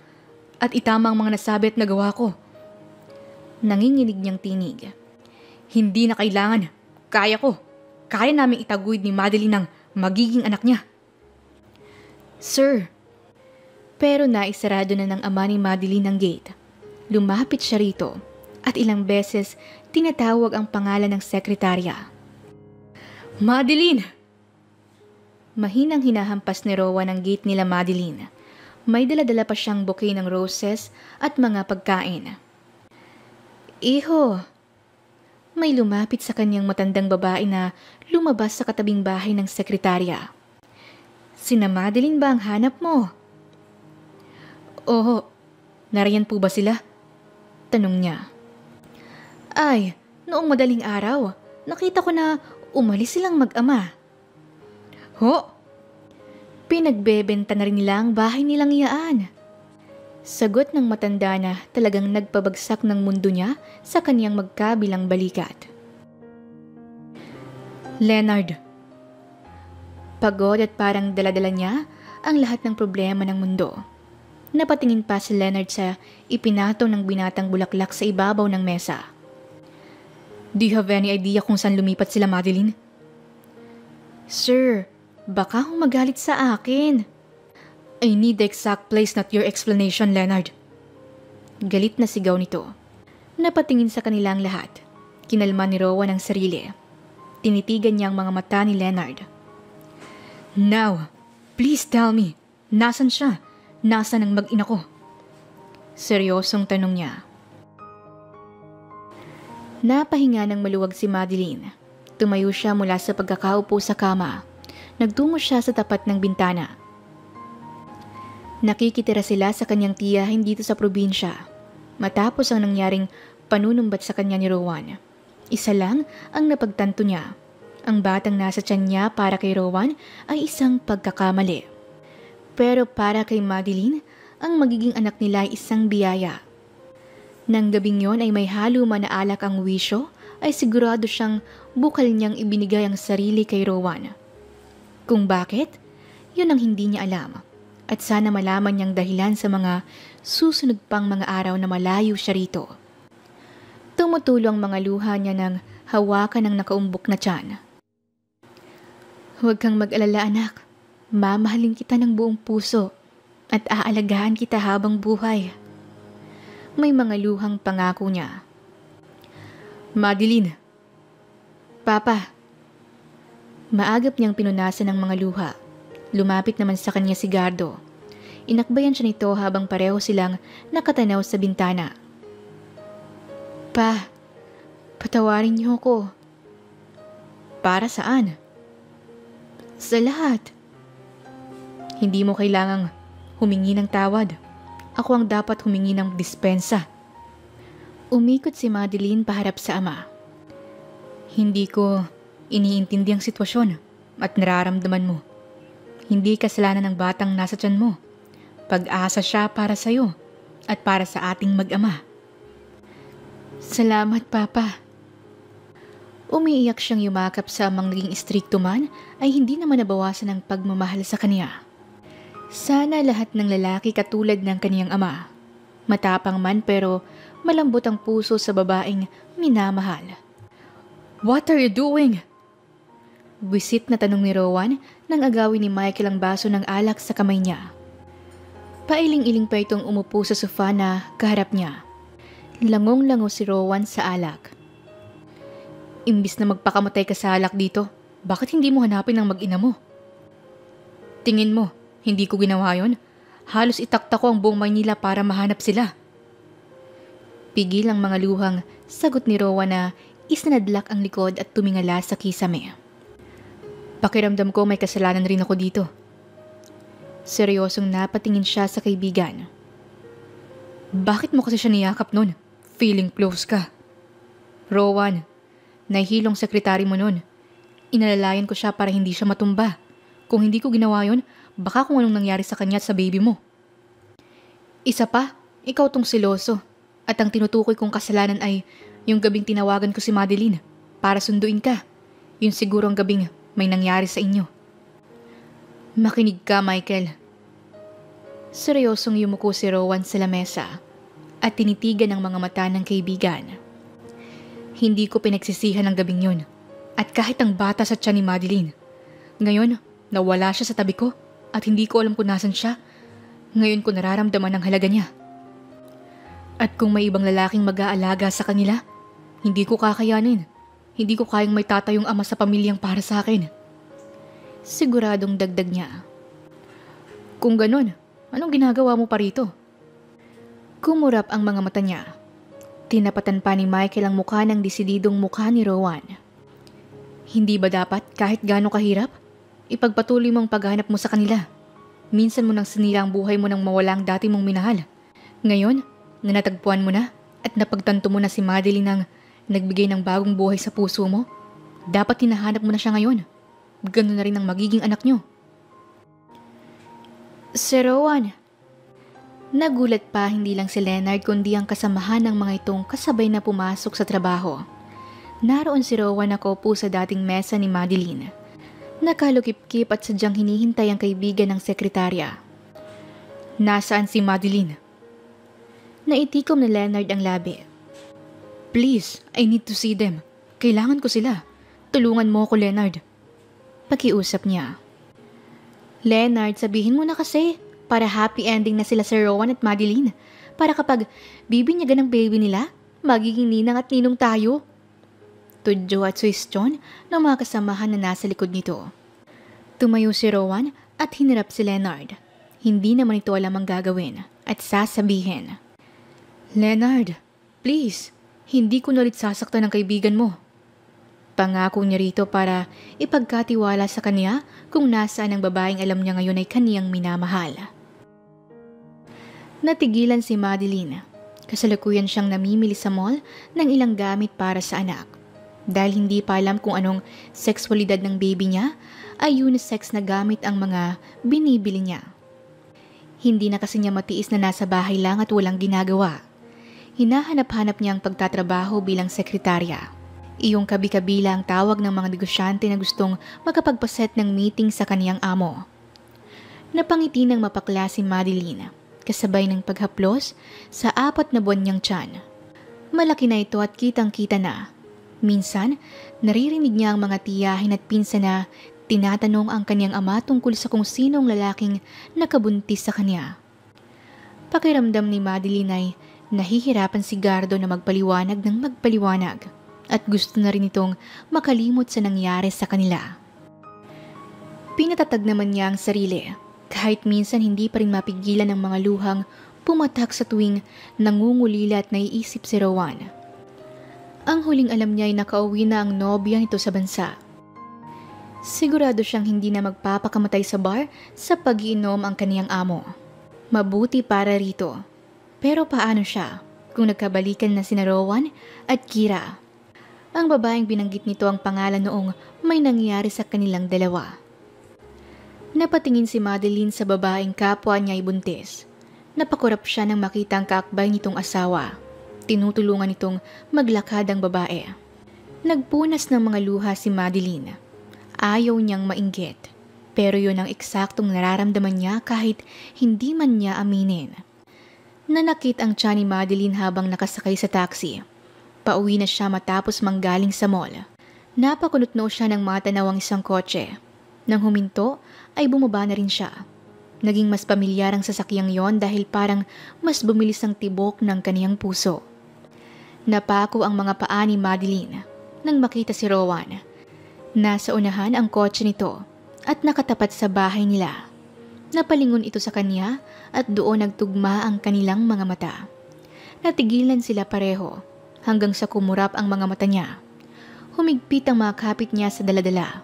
at itama ang mga nasabi at nagawa ko. Nanginginig niyang tinig. Hindi na kailangan. Kaya ko. Kaya naming itaguyod ni Madeline ang magiging anak niya Sir! Pero naisarado na ng ama ni Madeline ang gate. Lumapit siya rito at ilang beses tinatawag ang pangalan ng sekretarya. Madeline! Mahinang hinahampas ni Rowan ang gate nila Madeline. May daladala pa siyang bouquet ng roses at mga pagkain. Iho! May lumapit sa kanyang matandang babae na lumabas sa katabing bahay ng sekretarya. Sina Madeline ba ang hanap mo? Oo, nariyan po ba sila? Tanong niya. Ay, noong madaling araw, nakita ko na umalis silang mag-ama. Ho? Pinagbebenta na rin nila ang bahay nilang iyaan. Sagot ng matanda na talagang nagpabagsak ng mundo niya sa kaniyang magkabilang balikat. Leonard. Pagod at parang daladala niya ang lahat ng problema ng mundo. Napatingin pa si Leonard sa ipinato ng binatang bulaklak sa ibabaw ng mesa. Do you have any idea kung saan lumipat sila, Madeline? Sir, baka humagalit sa akin. I need the exact place, not your explanation, Leonard. Galit na sigaw nito. Napatingin sa kanilang lahat. Kinalma ni Rowan ang sarili. Tinitigan niya ang mga mata ni Leonard. Now, please tell me, nasan siya? Nasaan ang mag-ina ko? Seryosong tanong niya. Napahinga ng maluwag si Madeline. Tumayo siya mula sa pagkakaupo sa kama. Nagtungo siya sa tapat ng bintana. Nakikitira sila sa kanyang tiyahin dito sa probinsya. Matapos ang nangyaring panunumbat sa kanya ni Rowan. Isa lang ang napagtanto niya. Ang batang nasa tiyan niya para kay Rowan ay isang pagkakamali. Pero para kay Madeline, ang magiging anak nila ay isang biyaya. Nang gabing yon ay may halo man na alak ang wisyo, ay sigurado siyang bukal niyang ibinigay ang sarili kay Rowan. Kung bakit? Yun ang hindi niya alam. At sana malaman niyang dahilan sa mga susunod pang mga araw na malayo siya rito. Tumutulo ang mga luha niya ng hawakan ng nakaumbok na tiyan. Huwag kang mag-alala, anak. Mamahalin kita ng buong puso at aalagaan kita habang buhay. May mga luhang pangako niya. Madeline. Papa. Maagap niyang pinunasan ng mga luha. Lumapit naman sa kanya si Gardo. Inakbayan siya nito habang pareho silang nakatanaw sa bintana. Pa, patawarin niyo ako. Para saan? Sa lahat. Hindi mo kailangang humingi ng tawad. Ako ang dapat humingi ng dispensa. Umikot si Madeline paharap sa ama. Hindi ko iniintindi ang sitwasyon at nararamdaman mo. Hindi kasalanan ng batang nasa tiyan mo. Pag-asa siya para sa'yo at para sa ating mag-ama. Salamat, Papa. Umiiyak siyang yumakap sa amang naging istrikto man ay hindi naman nabawasan ang pagmamahal sa kanya. Sana lahat ng lalaki katulad ng kaniyang ama. Matapang man pero malambot ang puso sa babaeng minamahal. What are you doing? Wisit na tanong ni Rowan nang agawin ni Michael ang baso ng alak sa kamay niya. Pailing-iling pa itong umupo sa sofa na kaharap niya. Langong-lango si Rowan sa alak. Imbis na magpakamatay ka sa alak dito, bakit hindi mo hanapin ang mag-ina mo? Tingin mo, hindi ko ginawa yon? Halos itakta ko ang buong Maynila para mahanap sila. Pigil ang mga luhang sagot ni Rowan na isinadlak ang likod at tumingala sa kisame. Pakiramdam ko may kasalanan rin ako dito. Seryosong napatingin siya sa kaibigan. Bakit mo kasi siya niyakap nun? Feeling close ka. Rowan, nahihilong sekretary mo nun. Inalalayan ko siya para hindi siya matumba. Kung hindi ko ginawa yon, baka kung anong nangyari sa kanya at sa baby mo. Isa pa, ikaw tong siloso. At ang tinutukoy kong kasalanan ay yung gabing tinawagan ko si Madeline para sunduin ka. Yun siguro ang gabing may nangyari sa inyo. Makinig ka, Michael. Seryosong yumuko si Rowan sa lamesa at tinitigan ang mga mata ng kaibigan. Hindi ko pinagsisihan ang gabing yun at kahit ang bata sa tiyan ni Madeline. Ngayon, nawala siya sa tabi ko at hindi ko alam kung nasan siya. Ngayon ko nararamdaman ang halaga niya. At kung may ibang lalaking mag-aalaga sa kanila, hindi ko kakayanin. Hindi ko kayang may tatayong ama sa pamilyang para sa akin. Siguradong dagdag niya. Kung ganun, anong ginagawa mo pa rito? Kumurap ang mga mata niya. Tinapatan pa ni Michael ang mukha ng desididong mukha ni Rowan. Hindi ba dapat kahit gaano kahirap, ipagpatuloy mong paghanap mo sa kanila? Minsan mo nang sinira ang buhay mo nang mawala ang dati mong minahal. Ngayon, na natagpuan mo na at napagtanto mo na si Madeline ang nagbigay ng bagong buhay sa puso mo, dapat hinahanap mo na siya ngayon. Ganun na rin ang magiging anak niyo. Sir Rowan. Nagulat pa hindi lang si Leonard kundi ang kasamahan ng mga itong kasabay na pumasok sa trabaho. Naroon si Rowan nakaupo sa dating mesa ni Madeline. Nakalukip-kip at sadyang hinihintay ang kaibigan ng sekretarya. Nasaan si Madeline? Naitikom ni Leonard ang labi. Please, I need to see them. Kailangan ko sila. Tulungan mo ako, Leonard. Pakiusap niya. Leonard, sabihin mo na kasi. Para happy ending na sila Sir Rowan at Madeline. Para kapag bibinyagan ng baby nila, magiging ninang at ninong tayo. Tudyo at suwestyon ng mga kasamahan na nasa likod nito. Tumayo si Rowan at hinirap si Leonard. Hindi naman ito alam ang gagawin at sasabihin. Leonard, please, hindi ko na ulit sasaktan ng kaibigan mo. Pangako niya rito para ipagkatiwala sa kanya kung nasaan ang babaeng alam niya ngayon ay kaniyang minamahal. Natigilan si Madeline. Kasalukuyan siyang namimili sa mall ng ilang gamit para sa anak. Dahil hindi pa alam kung anong sexualidad ng baby niya, ay unisex na gamit ang mga binibili niya. Hindi na kasi niya matiis na nasa bahay lang at walang ginagawa. Hinahanap-hanap niya ang pagtatrabaho bilang sekretarya. Iyong kabi-kabila ang tawag ng mga negosyante na gustong makapagpaset ng meeting sa kaniyang amo. Napangiti ng mapakla si Madeline, kasabay ng paghaplos sa 4 na buwan niyang tiyan. Malaki na ito at kitang-kita na. Minsan, naririnig niya ang mga tiyahin at pinsan na tinatanong ang kaniyang ama tungkol sa kung sinong lalaking nakabuntis sa kanya. Pakiramdam ni Madeline ay nahihirapan si Gardo na magpaliwanag ng magpaliwanag. At gusto na rin itong makalimot sa nangyari sa kanila. Pinatatag naman niya ang sarili, kahit minsan hindi pa rin mapigilan ang mga luhang pumatak sa tuwing nangungulila at naiisip si Rowan. Ang huling alam niya ay nakauwi na ang nobya nito sa bansa. Sigurado siyang hindi na magpapakamatay sa bar sa pag-iinom ang kaniyang amo. Mabuti para rito. Pero paano siya kung nagkabalikan na sina Rowan at Kira? Ang babaeng binanggit nito ang pangalan noong may nangyari sa kanilang dalawa. Napatingin si Madeline sa babaeng kapwa niya ay buntis. Napakurap siya nang makita ang kaakbay nitong asawa. Tinutulungan nitong maglakad ang babae. Nagpunas ng mga luha si Madeline. Ayaw niyang mainggit. Pero yun ang eksaktong nararamdaman niya kahit hindi man niya aminin. Nanakit ang tiyan ni Madeline habang nakasakay sa taxi. Pauwi na siya matapos manggaling sa mall. Napakunot-no siya ng matanaw ang isang kotse. Nang huminto, ay bumaba na rin siya. Naging mas pamilyar ang sasakyang yon dahil parang mas bumilis ang tibok ng kaniyang puso. Napako ang mga paa ni Madeline nang makita si Rowan. Nasa unahan ang kotse nito at nakatapat sa bahay nila. Napalingon ito sa kanya at doon nagtugma ang kanilang mga mata. Natigilan sila pareho. Hanggang sa kumurap ang mga mata niya. Humigpit ang mga kapit niya sa daladala.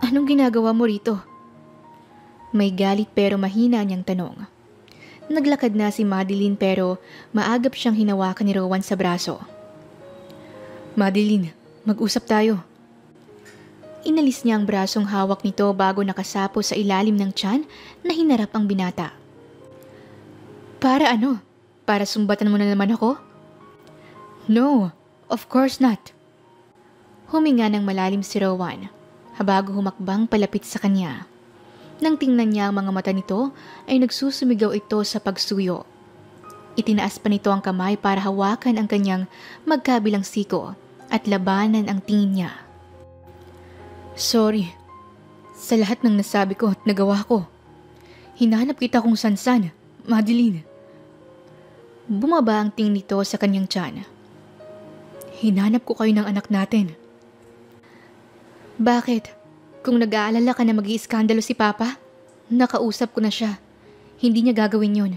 Anong ginagawa mo rito? May galit pero mahina niyang tanong. Naglakad na si Madeline pero maagap siyang hinawakan ni Rowan sa braso. Madeline, mag-usap tayo. Inalis niya ang brasong hawak nito bago nakasapo sa ilalim ng tiyan na hinarap ang binata. Para ano? Para sumbatan mo na naman ako? No, of course not. Huminga ng malalim si Rowan, bago humakbang palapit sa kanya. Nang tingnan niya ang mga mata nito, ay nagsusumigaw ito sa pagsuyo. Itinaas pa nito ang kamay para hawakan ang kanyang magkabilang siko at labanan ang tingin niya. Sorry. Sa lahat ng nasabi ko at nagawa ko, hinahanap kita kung san-san, Madeline. Bumaba ang tingin nito sa kanyang tiyan. Hinanap ko kayo ng anak natin. Bakit? Kung nag-aalala ka na mag-iiskandalo si Papa, nakausap ko na siya. Hindi niya gagawin yun.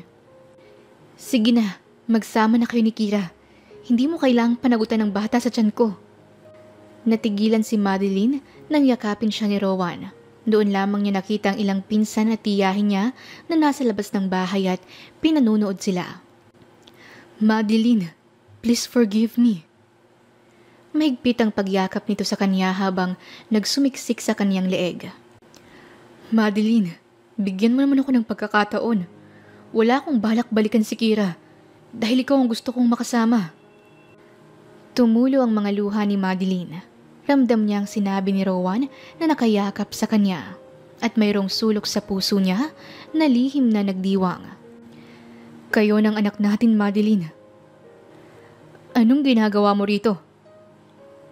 Sige na, magsama na kayo ni Kira. Hindi mo kailangang panagutan ng bata sa tiyan ko. Natigilan si Madeline nang yakapin siya ni Rowan. Doon lamang niya nakita ang ilang pinsan at tiyahin niya na nasa labas ng bahay at pinanunood sila. Madeline, please forgive me. Mahigpit ang pagyakap nito sa kanya habang nagsumiksik sa kanyang leeg. Madeline, bigyan mo naman ako ng pagkakataon. Wala akong balak balikan si Kira dahil ikaw ang gusto kong makasama. Tumulo ang mga luha ni Madeline. Ramdam niyang sinabi ni Rowan na nakayakap sa kanya at mayroong sulok sa puso niya na lihim na nagdiwang. Kayo ng anak natin, Madeline. Anong ginagawa mo rito?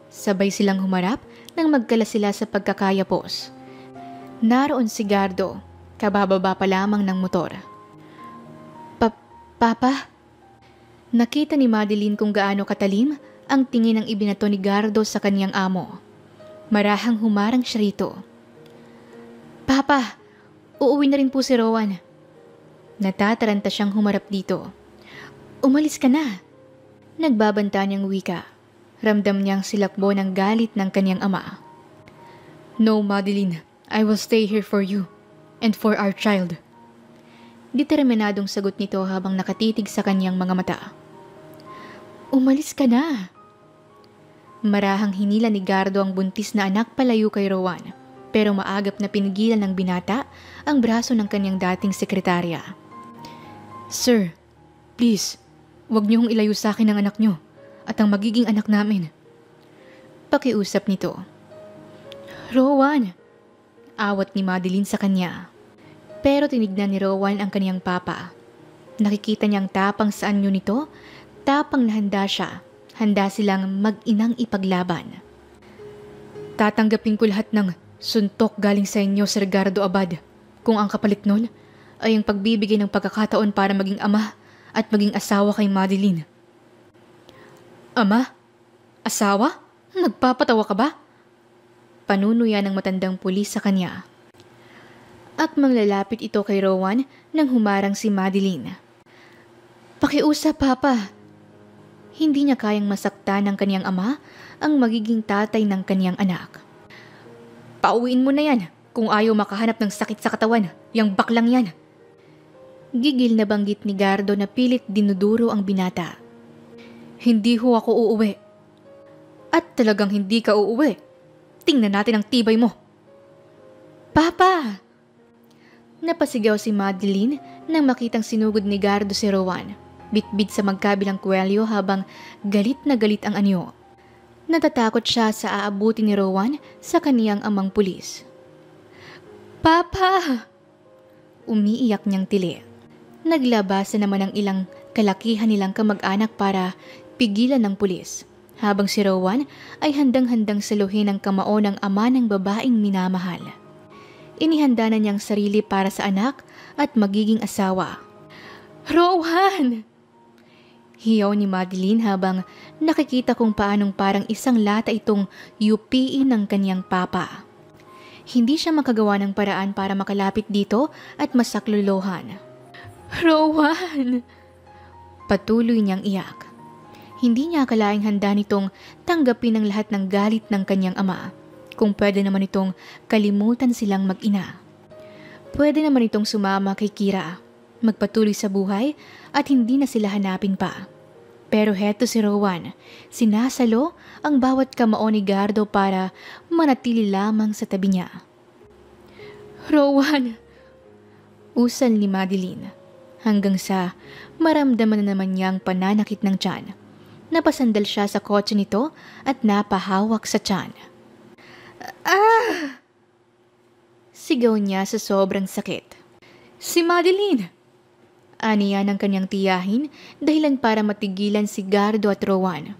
Sabay silang humarap nang magkala sila sa pagkakayapos. Naroon si Gardo, kabababa pa lamang ng motor. Papa? Nakita ni Madeline kung gaano katalim ang tingin ng ibinato ni Gardo sa kanyang amo. Marahang humarang siya rito. Papa, uuwi na rin po si Rowan. Natataranta siyang humarap dito. Umalis ka na. Nagbabanta niyang wika. Ramdam niyang silakbo ng galit ng kanyang ama. No, Madeline. I will stay here for you and for our child. Determinadong sagot nito habang nakatitig sa kanyang mga mata. Umalis ka na. Marahang hinila ni Gardo ang buntis na anak palayo kay Rowan, pero maagap na pinigilan ng binata ang braso ng kanyang dating sekretarya. Sir, please, huwag niyong ilayo sa akin ang anak niyo at ang magiging anak namin. Pakiusap nito. Rowan! Awat ni Madeline sa kanya. Pero tinignan ni Rowan ang kanyang papa. Nakikita niyang tapang sa anyo nito, tapang na handa siya. Handa silang mag-inang ipaglaban. Tatanggapin ko lahat ng suntok galing sa inyo, Sir Gardo Abad, kung ang kapalit nun ay ang pagbibigay ng pagkakataon para maging ama at maging asawa kay Madeline. Ama? Asawa? Nagpapatawa ka ba? Panunuya ng matandang pulis sa kanya. Akmang lalapit ito kay Rowan nang humarang si Madeline. Pakiusap, Papa. Hindi niya kayang masaktan ng kanyang ama ang magiging tatay ng kanyang anak. Pauwiin mo na yan kung ayaw makahanap ng sakit sa katawan. Yang baklang yan. Gigil na banggit ni Gardo na pilit dinuduro ang binata. Hindi ho ako uuwi. At talagang hindi ka uuwi. Tingnan natin ang tibay mo. Papa! Napasigaw si Madeline nang makitang sinugod ni Gardo si Rowan. Bitbit sa magkabilang kwelyo habang galit na galit ang anyo. Natatakot siya sa aabuti ni Rowan sa kaniyang amang pulis. Papa! Umiiyak niyang tili. Naglabasa naman ang ilang kalakihan nilang kamag-anak para pigilan ng pulis. Habang si Rowan ay handang-handang saluhin ang kamao ng ama ng babaeng minamahal. Inihanda na niyang sarili para sa anak at magiging asawa. Rowan! Hiyaw ni Madeline habang nakikita kung paanong parang isang lata itong yupiin ng kanyang papa. Hindi siya makagawa ng paraan para makalapit dito at masaklolohan. Rowan! Patuloy niyang iyak. Hindi niya akalaing handa nitong tanggapin ang lahat ng galit ng kanyang ama. Kung pwede naman itong kalimutan silang mag-ina. Pwede naman itong sumama kay Kira, magpatuloy sa buhay at hindi na sila hanapin pa. Pero heto si Rowan, sinasalo ang bawat kamao ni Gardo para manatili lamang sa tabi niya. Rowan! Usal ni Madeline, hanggang sa maramdaman na naman niya ang pananakit ng tiyan. Napasandal siya sa kotse nito at napahawak sa tiyan. Ah! Sigaw niya sa sobrang sakit. Si Madeline! Aniya ng kanyang tiyahin dahilan para matigilan si Gardo at Rowan.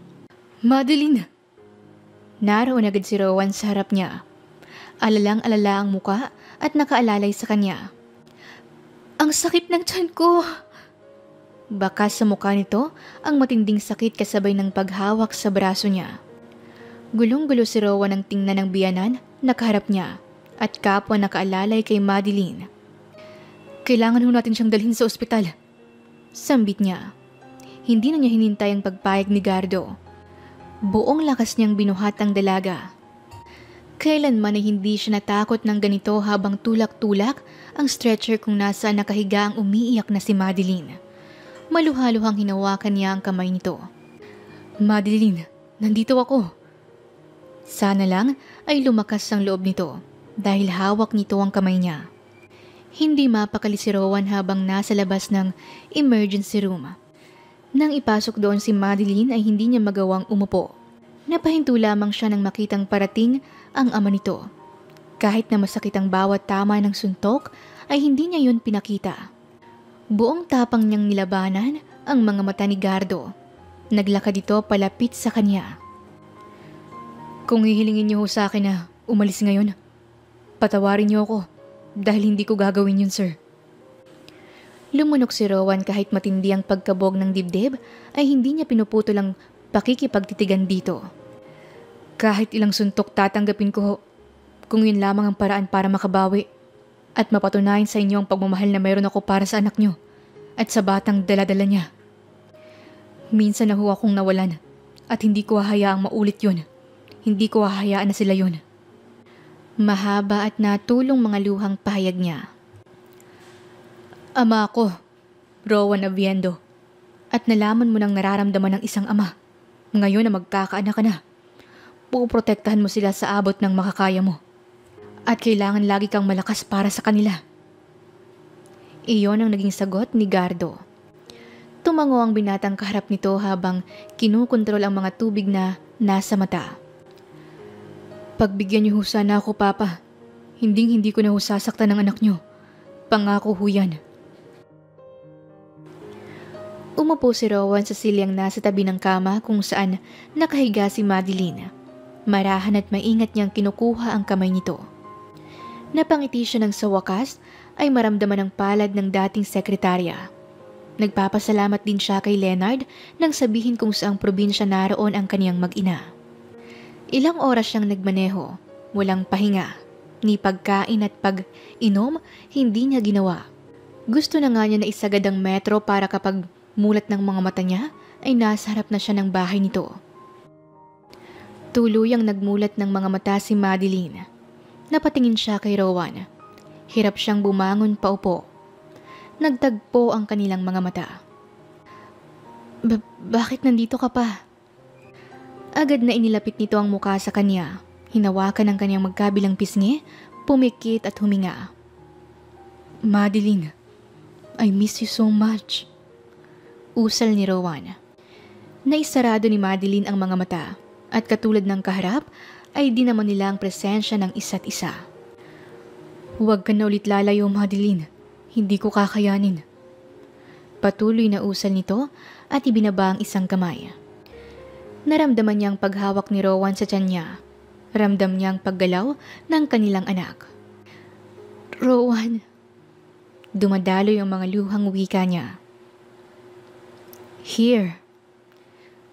Madeline! Naroon agad si Rowan sa harap niya. Alalang-alala ang muka at nakaalalay sa kanya. Ang sakit ng tiyan ko! Bakas sa mukha nito ang matinding sakit kasabay ng paghawak sa braso niya. Gulong-gulo si Rowan ng tingnan ng biyanan na kaharap niya at kapwa nakaalalay kay Madeline. Kailangan ho natin siyang dalhin sa ospital. Sambit niya. Hindi na niya hinintay ang pagpayag ni Gardo. Buong lakas niyang binuhat ang dalaga. Kailanman ay hindi siya natakot ng ganito habang tulak-tulak ang stretcher kung nasaan nakahiga ang umiiyak na si Madeline. Maluhaluhang hinawakan niya ang kamay nito. Madeline, nandito ako. Sana lang ay lumakas ang loob nito dahil hawak nito ang kamay niya. Hindi mapakali si Rowan habang nasa labas ng emergency room. Nang ipasok doon si Madeline ay hindi niya magawang umupo. Napahinto lamang siya nang makitang parating ang ama nito. Kahit na masakit ang bawat tama ng suntok ay hindi niya yun pinakita. Buong tapang niyang nilabanan ang mga mata ni Gardo. Naglakad ito palapit sa kanya. Kung hihilingin niyo sa akin na umalis ngayon, patawarin niyo ako dahil hindi ko gagawin yun, sir. Lumunok si Rowan kahit matindi ang pagkabog ng dibdib ay hindi niya pinuputol ang pakikipagtitigan dito. Kahit ilang suntok tatanggapin ko kung yun lamang ang paraan para makabawi at mapatunayan sa inyo ang pagmamahal na mayroon ako para sa anak niyo at sa batang daladala niya. Minsan na ho akong nawalan at hindi ko hahayaang maulit yun. Hindi ko hahayaan na sila yun. Mahaba at natulong mga luhang pahayag niya. Ama ako, Rowan Aviendo, at nalaman mo nang nararamdaman ng isang ama. Ngayon na magkakaanak ka na, puprotektahan mo sila sa abot ng makakaya mo. At kailangan lagi kang malakas para sa kanila. Iyon ang naging sagot ni Gardo. Tumango ang binatang kaharap nito habang kinukontrol ang mga tubig na nasa mata. Pagbigyan niyo ho sana ako, Papa. Hindi ko na ho sasaktan ng anak niyo. Pangako ho yan. Umupo si Rowan sa silyang nasa tabi ng kama kung saan nakahiga si Madeline. Marahan at maingat niyang kinukuha ang kamay nito. Napangiti siya nang sa wakas ay maramdaman ang palad ng dating sekretarya. Nagpapasalamat din siya kay Leonard nang sabihin kung saang probinsya naroon ang kaniyang mag-ina. Ilang oras siyang nagmaneho, walang pahinga, ni pagkain at pag-inom hindi niya ginawa. Gusto na nga niya na isagad ang metro para kapag mulat ng mga mata niya ay nasa harap na siya ng bahay nito. Tuluyang nagmulat ng mga mata si Madeline. Napatingin siya kay Rowan. Hirap siyang bumangon paupo. Nagtagpo ang kanilang mga mata. Bakit nandito ka pa? Agad na inilapit nito ang mukha sa kanya. Hinawakan ang kanyang magkabilang pisngi, pumikit at huminga. Madeline, I miss you so much. Usal ni Rowan. Naisarado ni Madeline ang mga mata at katulad ng kaharap ay di naman nila ang presensya ng isa't isa. Huwag ka na ulit lalayo, Madeline. Hindi ko kakayanin. Patuloy na usal nito at ibinaba ang isang kamay. Naramdaman niya ang paghawak ni Rowan sa tiyan niya. Ramdam niya ang paggalaw ng kanilang anak. Rowan. Dumadaloy ang mga luhang wika niya. Here.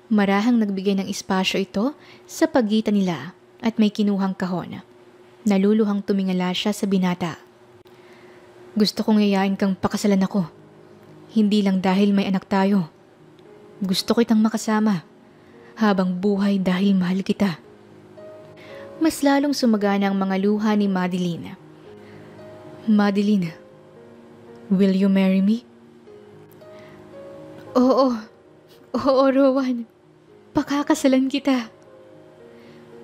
Marahang nagbigay ng espasyo ito sa pagitan nila at may kinuhang kahon. Naluluhang tumingala siya sa binata. Gusto kong yayain kang pakasalan ako. Hindi lang dahil may anak tayo. Gusto kitang makasama habang buhay dahil mahal kita. Mas lalong sumagana ang mga luha ni Madeline. Madeline, will you marry me? Oo, Rowan. Pakakasalan kita.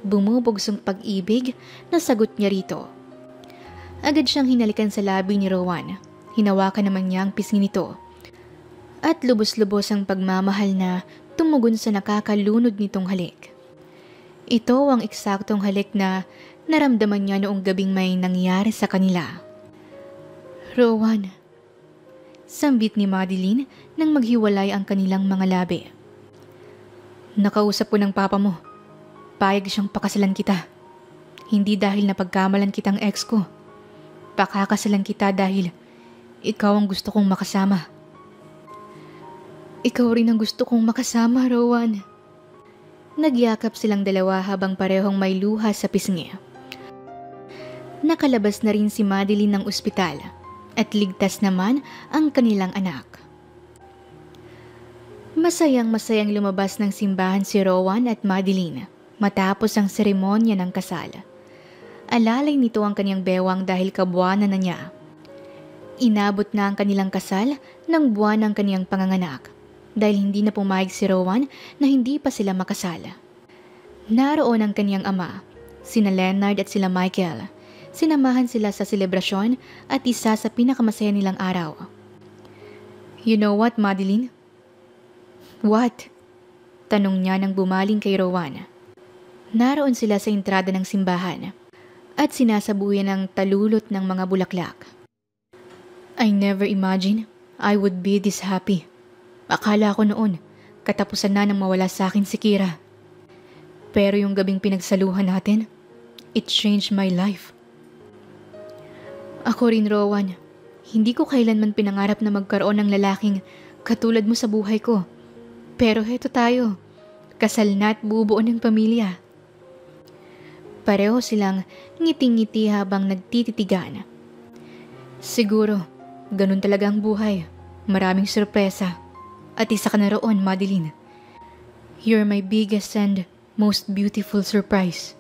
Bumubugsong pag-ibig na sagot niya rito. Agad siyang hinalikan sa labi ni Rowan. Hinawakan naman niya ang pisngi nito. At lubos-lubos ang pagmamahal na tumugon sa nakakalunod nitong halik. Ito ang eksaktong halik na naramdaman niya noong gabing may nangyari sa kanila. Rowan. Sambit ni Madeline nang maghiwalay ang kanilang mga labi. Nakausap ko ng papa mo. Payag siyang pakasalan kita. Hindi dahil napagkamalan kitang ex ko. Pakakasalan kita dahil ikaw ang gusto kong makasama. Ikaw rin ang gusto kong makasama, Rowan. Nagyakap silang dalawa habang parehong may luha sa pisngi. Nakalabas na rin si Madeline ng ospital at ligtas naman ang kanilang anak. Masayang-masayang lumabas ng simbahan si Rowan at Madeline matapos ang seremonya ng kasal. Alalay nito ang kanyang bewang dahil kabuwanan na niya. Inabot na ang kanilang kasal ng buwan ng kanyang panganganak dahil hindi na pumayag si Rowan na hindi pa sila makasal. Naroon ang kanyang ama, sina Leonard at sila Michael. Sinamahan sila sa selebrasyon at isa sa pinakamasaya nilang araw. You know what, Madeline? What? Tanong niya nang bumaling kay Rowan. Naroon sila sa entrada ng simbahan at sinasabuyan ng talulot ng mga bulaklak. I never imagined I would be this happy. Akala ko noon, katapusan na nang mawala sa akin si Kira. Pero yung gabing pinagsaluhan natin, it changed my life. Ako rin, Rowan. Hindi ko kailanman pinangarap na magkaroon ng lalaking katulad mo sa buhay ko. Pero heto tayo, kasal na at bubuo ng pamilya. Pareho silang ngiting-ngiti habang nagtititigan. Siguro, ganun talaga ang buhay. Maraming sorpresa. At isa ka na roon, Madeline. You're my biggest and most beautiful surprise.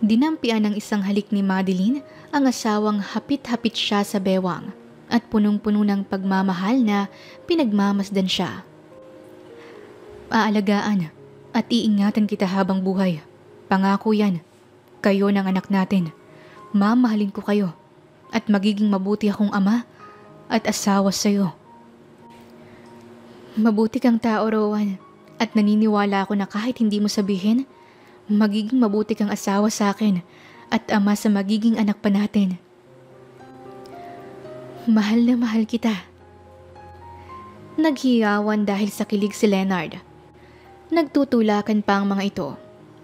Dinampian ng isang halik ni Madeline ang asawang hapit-hapit siya sa bewang at punong-puno ng pagmamahal na pinagmamasdan siya. Aalagaan at iingatan kita habang buhay. Pangako yan. Kayo ng anak natin. Mamahalin ko kayo at magiging mabuti akong ama at asawa sa'yo. Mabuti kang tao, Rowan, at naniniwala ako na kahit hindi mo sabihin, magiging mabuti kang asawa sa akin at ama sa magiging anak pa natin. Mahal na mahal kita. Naghiyawan dahil sa kilig si Leonard. Nagtutulakan pa ang mga ito,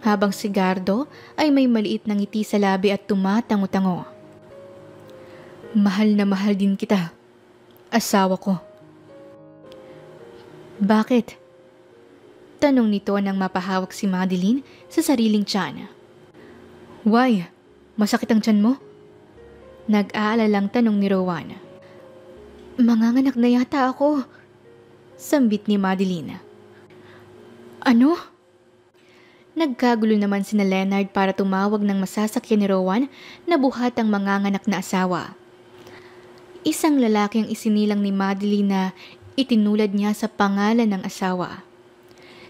habang si Gardo ay may maliit na ngiti sa labi at tumatango-tango. Mahal na mahal din kita, asawa ko. Bakit? Tanong nito nang mapahawak si Madeline sa sariling tiyan. Why? Masakit ang tiyan mo? Nag-aalalang tanong ni Rowan. Manganganak na yata ako, sambit ni Madeline. Ano? Nagkagulo naman sina Leonard para tumawag ng masasakyan ni Rowan na buhat ang manganganak na asawa. Isang lalaki ang isinilang ni Madeline na itinulad niya sa pangalan ng asawa.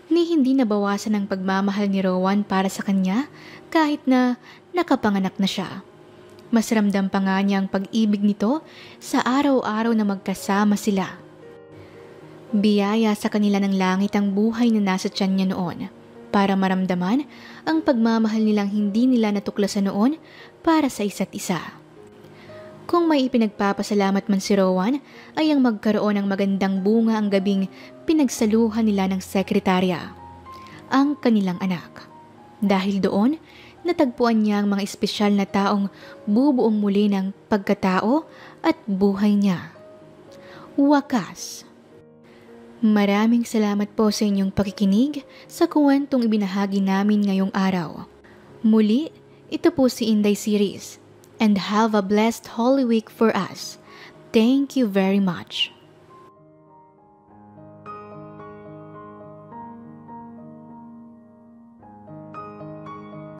Ni hindi nabawasan ang pagmamahal ni Rowan para sa kanya kahit na nakapanganak na siya. Mas ramdam pa nga niya ang pag-ibig nito sa araw-araw na magkasama sila. Biyaya sa kanila ng langit ang buhay na nasa tiyan niya noon para maramdaman ang pagmamahal nilang hindi nila natuklasan noon para sa isa't isa. Kung may ipinagpapasalamat man si Rowan ay ang magkaroon ng magandang bunga ang gabing pinagsaluhan nila ng sekretarya, ang kanilang anak. Dahil doon, natagpuan niya ang mga espesyal na taong bubuong muli ng pagkatao at buhay niya. Wakas. Maraming salamat po sa inyong pakikinig sa kwentong ibinahagi namin ngayong araw. Muli, ito po si Inday Series. And have a blessed Holy Week for us. Thank you very much.